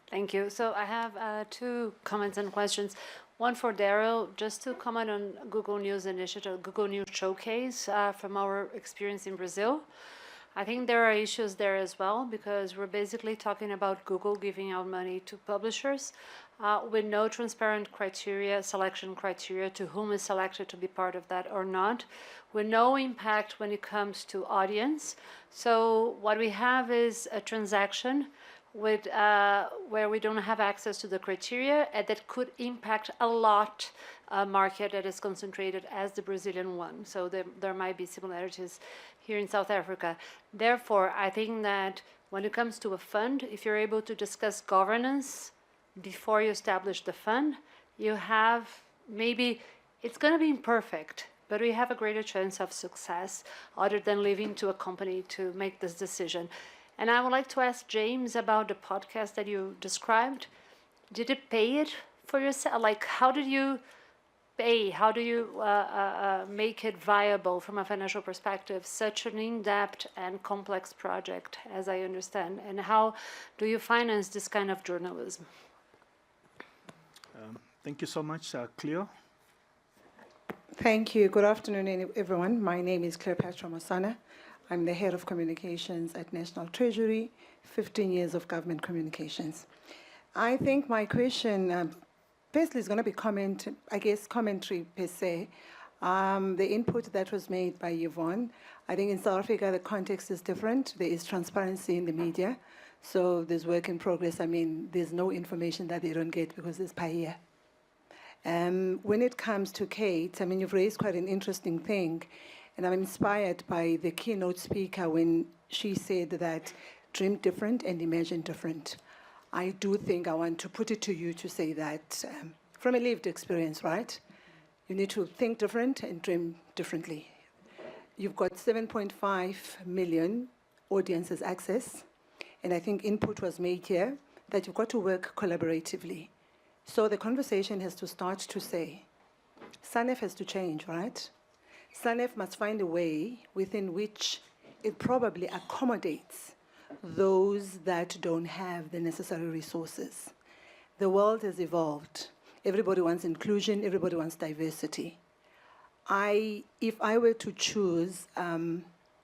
Thank you. So I have 2 comments and questions. One for Daryl, just to comment on Google News Initiative, Google News Showcase from our experience in Brazil. I think there are issues there as well, because we're basically talking about Google giving out money to publishers with no transparent criteria, selection criteria to whom is selected to be part of that or not, with no impact when it comes to audience. So what we have is a transaction with where we don't have access to the criteria, and that could impact a lot a market that is concentrated as the Brazilian one. So there might be similarities here in South Africa. Therefore, I think that when it comes to a fund, if you're able to discuss governance before you establish the fund, you have maybe, it's going to be imperfect, but we have a greater chance of success other than leaving to a company to make this decision. And I would like to ask James about the podcast that you described. Did it pay it for yourself? How did you pay? How do you make it viable from a financial perspective, such an in-depth and complex project, as I understand? And how do you finance this kind of journalism? Thank you so much, Cleo. Thank you. Good afternoon, everyone. My name is Cleopatra Mosana. I'm the head of communications at National Treasury, 15 years of government communications. I think my question, firstly, is going to be commentary per se. The input that was made by Yvonne, I think in South Africa, the context is different. There is transparency in the media. So there's work in progress. I mean, there's no information that they don't get because there's PAIA. When it comes to Kate, I mean, you've raised quite an interesting thing. And I'm inspired by the keynote speaker when she said that dream different and imagine different. I do think I want to put it to you to say that from a lived experience, right? You need to think different and dream differently. You've got 7.5 million audiences access, and I think input was made here that you've got to work collaboratively. So the conversation has to start to say, SANEF has to change, right? SANEF must find a way within which it probably accommodates those that don't have the necessary resources. The world has evolved. Everybody wants inclusion, everybody wants diversity. If I were to choose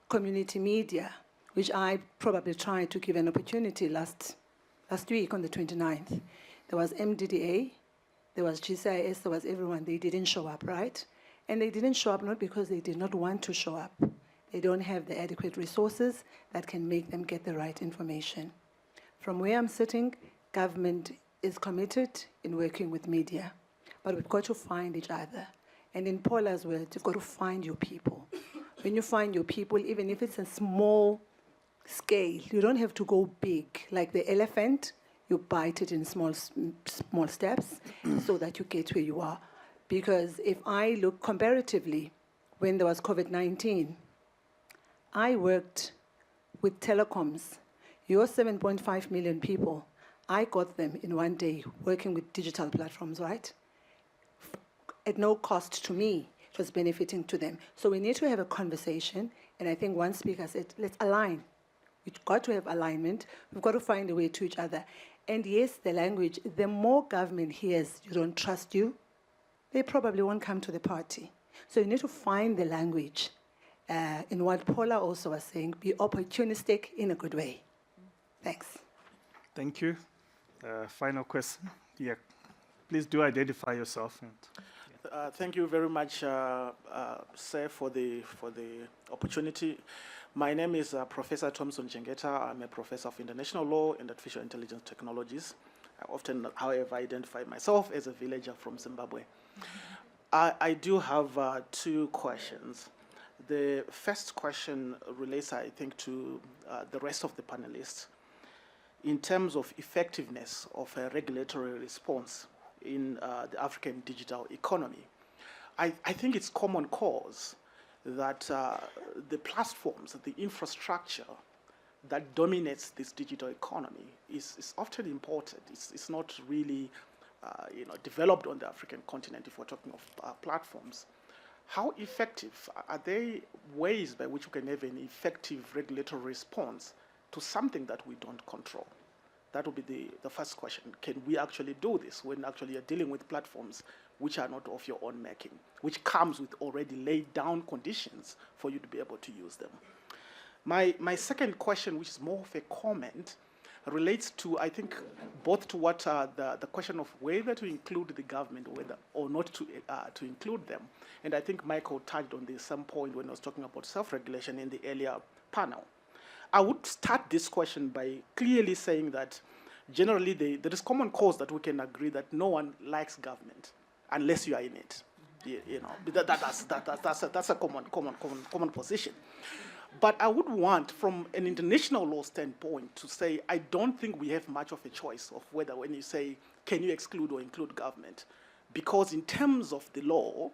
community media, which I probably tried to give an opportunity last last week on the 29th. There was MDDA, there was GCIS, there was everyone. They didn't show up, right? And they didn't show up not because they did not want to show up. They don't have the adequate resources that can make them get the right information. From where I'm sitting, government is committed in working with media, but we've got to find each other. And in Paula's words, you've got to find your people. When you find your people, even if it's a small scale, you don't have to go big. Like the elephant, you bite it in small steps so that you get where you are. Because if I look comparatively, when there was COVID-19, I worked with telecoms. Your 7.5 million people, I got them in one day working with digital platforms, right? At no cost to me, it was benefiting to them. So we need to have a conversation, and I think one speaker said, let's align. We've got to have alignment. We've got to find a way to each other. And yes, the language, the more government hears you don't trust you, they probably won't come to the party. So you need to find the language. In what Paula also was saying, be opportunistic in a good way. Thanks. Thank you. Final question. Yeah. Please do identify yourself. And thank you very much, sir, for the opportunity. My name is Professor Thompson Jengeta. I'm a professor of international law and artificial intelligence technologies. I often, however, identify myself as a villager from Zimbabwe. I do have two questions. The first question relates, I think, to the rest of the panelists in terms of effectiveness of a regulatory response in the African digital economy. I think it's common cause that the platforms, the infrastructure that dominates this digital economy is often imported. It's not really developed on the African continent if we're talking of platforms. How effective are they ways by which we can have an effective regulatory response to something that we don't control? That would be the first question. Can we actually do this when actually you're dealing with platforms which are not of your own making, which comes with already laid down conditions for you to be able to use them? My second question, which is more of a comment, relates to, I think, both to what the question of whether to include the government or not to include them. And I think Michael touched on this some point when I was talking about self-regulation in the earlier panel. I would start this question by clearly saying that generally there is common cause that we can agree that no one likes government unless you are in it. That's a common position. But I would want, from an international law standpoint, to say I don't think we have much of a choice of whether when you say can you exclude or include government, because in terms of the law,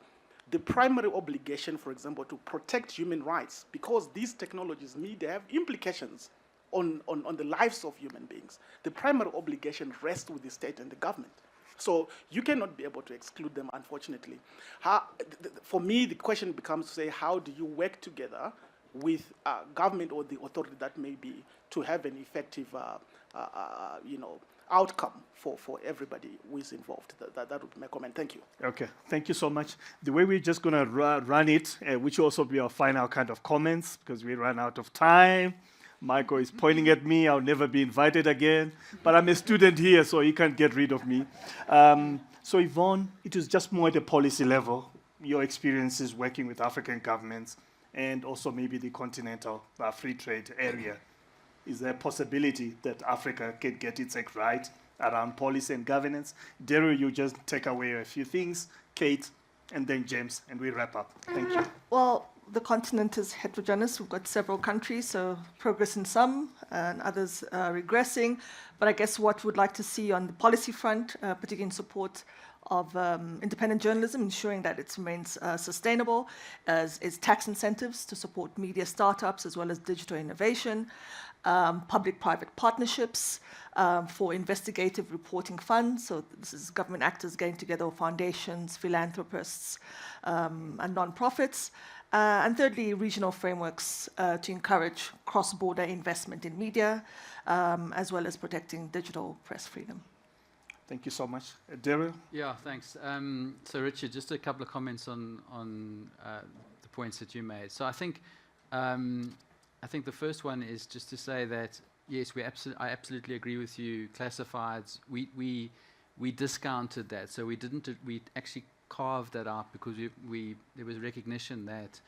the primary obligation, for example, to protect human rights, because these technologies they have implications on the lives of human beings. The primary obligation rests with the state and the government. So you cannot be able to exclude them, unfortunately. For me, the question becomes to say, how do you work together with government or the authority that may be to have an effective outcome for everybody who is involved? That would be my comment. Thank you. Okay, thank you so much. The way we're just going to run it, which will also be our final kind of comments, because we ran out of time. Michael is pointing at me. I'll never be invited again. But I'm a student here, so he can't get rid of me. So Yvonne, it was just more at a policy level, your experiences working with African governments and also maybe the continental free trade area. Is there a possibility that Africa can get its act right around policy and governance? Daryl, you just take away a few things. Kate, and then James, and we wrap up. Thank you. Well, the continent is heterogeneous. We've got several countries, so progress in some and others regressing. But I guess what we'd like to see on the policy front, particularly in support of independent journalism, ensuring that it remains sustainable, is tax incentives to support media startups as well as digital innovation, public-private partnerships for investigative reporting funds. So this is government actors getting together, foundations, philanthropists, and non-profits. And thirdly, regional frameworks to encourage cross-border investment in media, as well as protecting digital press freedom. Thank you so much. Daryl? Yeah, thanks. So Richard, just a couple of comments on the points that you made. So I think the first one is just to say that yes, I absolutely agree with you. Classifieds, we discounted that, so we actually carved that out because there was recognition that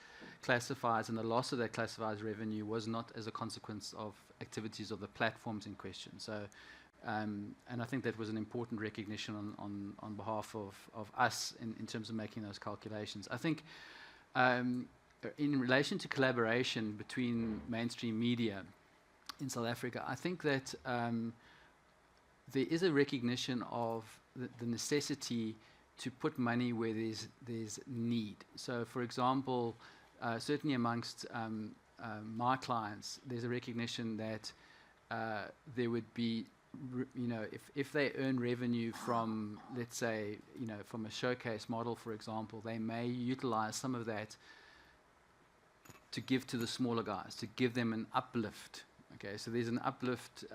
classifieds and the loss of that classifieds revenue was not as a consequence of activities of the platforms in question. So, and I think that was an important recognition on behalf of us in terms of making those calculations. I think in relation to collaboration between mainstream media in South Africa, I think that there is a recognition of the necessity to put money where there's need. So, for example, certainly amongst my clients, there's a recognition that there would be, if they earn revenue from, let's say, from a showcase model, for example, they may utilize some of that to give to the smaller guys, to give them an uplift. Okay, so there's an uplift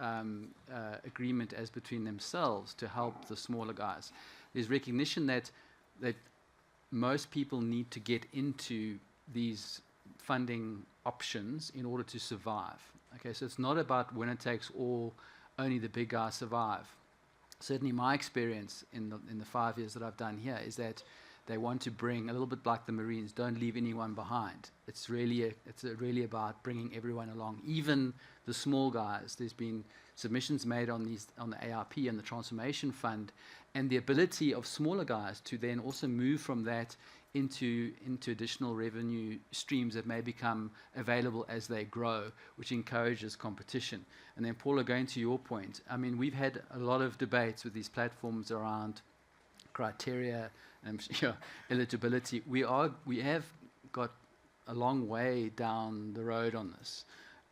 agreement as between themselves to help the smaller guys. There's recognition that most people need to get into these funding options in order to survive. Okay, so it's not about winner takes all, only the big guys survive. Certainly my experience in the 5 years that I've done here is that they want to bring, a little bit like the Marines, don't leave anyone behind. It's really about bringing everyone along, even the small guys. There's been submissions made on the ARP and the Transformation Fund, and the ability of smaller guys to then also move from that into additional revenue streams that may become available as they grow, which encourages competition. And then, Paula, going to your point, I mean, we've had a lot of debates with these platforms around criteria and eligibility. We have got a long way down the road on this,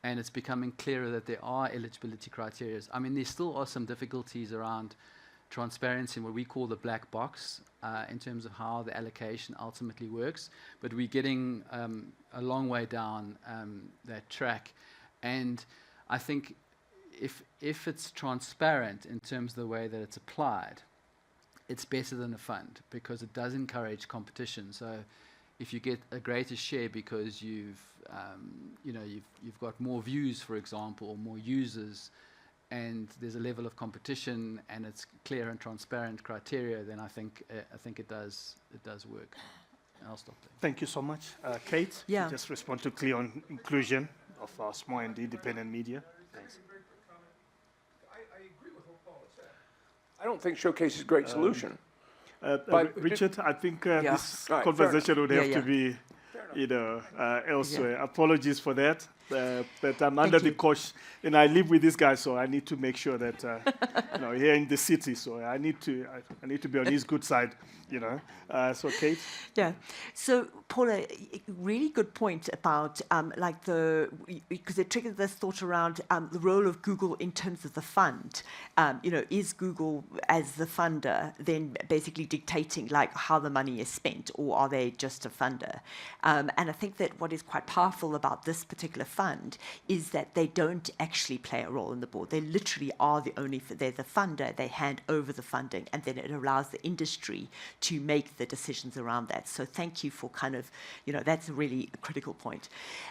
and it's becoming clearer that there are eligibility criteria. I mean, there still are some difficulties around transparency and what we call the black box in terms of how the allocation ultimately works, but we're getting a long way down that track. And I think if it's transparent in terms of the way that it's applied, it's better than a fund because it does encourage competition. So if you get a greater share because you've got more views, for example, or more users, and there's a level of competition and it's clear and transparent criteria, then I think it does work. I'll stop there. Thank you so much. Kate, Yeah. just respond to clear on inclusion of small and independent media. Thanks. I agree with what Paula said. I don't think Showcase is a great solution. But Richard, I think this Right, conversation would have Yeah, to be, elsewhere. Apologies for that. But I'm under the cosh, and I live with this guy, so I need to make sure that here in the city. So I need to be on his good side. So Kate. Yeah. So Paula, really good point about because it triggered this thought around the role of Google in terms of the fund. Is Google as the funder then basically dictating like how the money is spent, or are they just a funder? And I think that what is quite powerful about this particular fund is that they don't actually play a role in the board. They literally are they're the funder. They hand over the funding, and then it allows the industry to make the decisions around that. So thank you for that's a really critical point.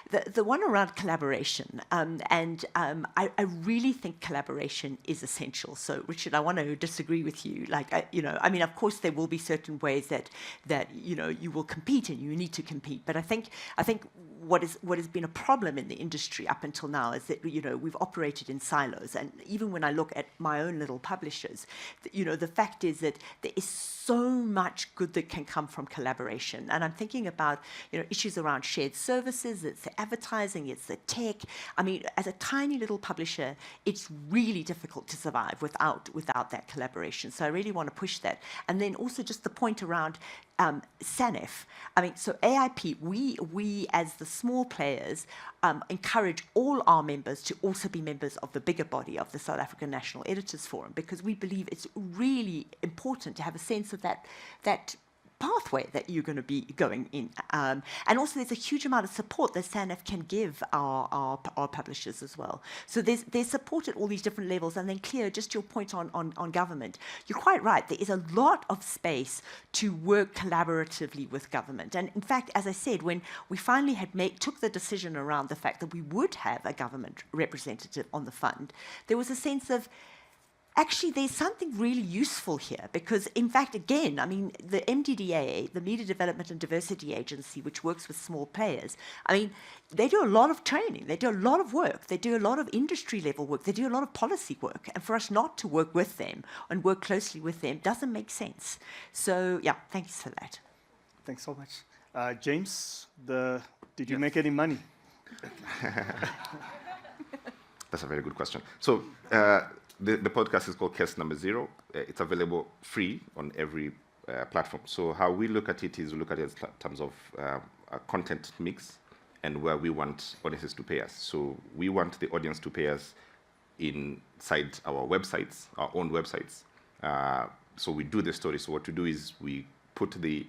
The one around collaboration, I really think collaboration is essential. So Richard, I want to disagree with you. Of course there will be certain ways that you will compete and you need to compete. But I think what has been a problem in the industry up until now is that we've operated in silos, and even when I look at my own little publishers, the fact is that there is so much good that can come from collaboration. And I'm thinking about issues around shared services, it's the advertising, it's the tech. I mean, as a tiny little publisher, it's really difficult to survive without that collaboration. So I really want to push that. And then also just the point around SANEF. I mean, so AIP, we as the small players encourage all our members to also be members of the bigger body of the South African National Editors Forum, because we believe it's really important to have a sense of that pathway that you're going to be going in. And also there's a huge amount of support that SANEF can give our publishers as well. So there's support at all these different levels. And then Cleo, just your point on government, you're quite right. There is a lot of space to work collaboratively with government. And in fact, as I said, when we finally took the decision around the fact that we would have a government representative on the fund, there was a sense of, actually, there's something really useful here because, in fact, again, I mean, the MDDA, the Media Development and Diversity Agency, which works with small players, I mean, they do a lot of training, they do a lot of work, they do a lot of industry-level work, they do a lot of policy work, and for us not to work with them and work closely with them doesn't make sense. So, yeah, thanks for that. Thanks so much. James, did you make any money? That's a very good question. So, the podcast is called Case Number Zero. It's available free on every platform. So how we look at it is we look at it in terms of a content mix and where we want audiences to pay us. So we want the audience to pay us inside our websites, our own websites. So we do the story. So what we do is we put the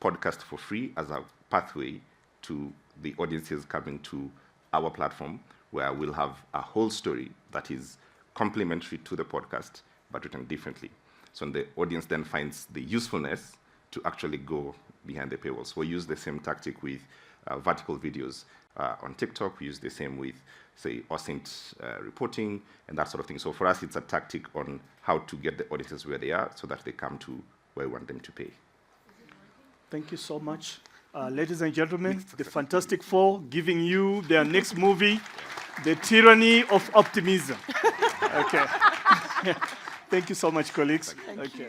podcast for free as a pathway to the audiences coming to our platform, where we'll have a whole story that is complementary to the podcast, but written differently. So the audience then finds the usefulness to actually go behind the paywall. So we use the same tactic with vertical videos on TikTok. We use the same with, say, OSINT reporting and that sort of thing. So for us, it's a tactic on how to get the audiences where they are so that they come to where we want them to pay. Thank you so much. Ladies and gentlemen, the Fantastic Four giving you their next movie, The Tyranny of Optimism. Okay. Thank you so much, colleagues. Thank you.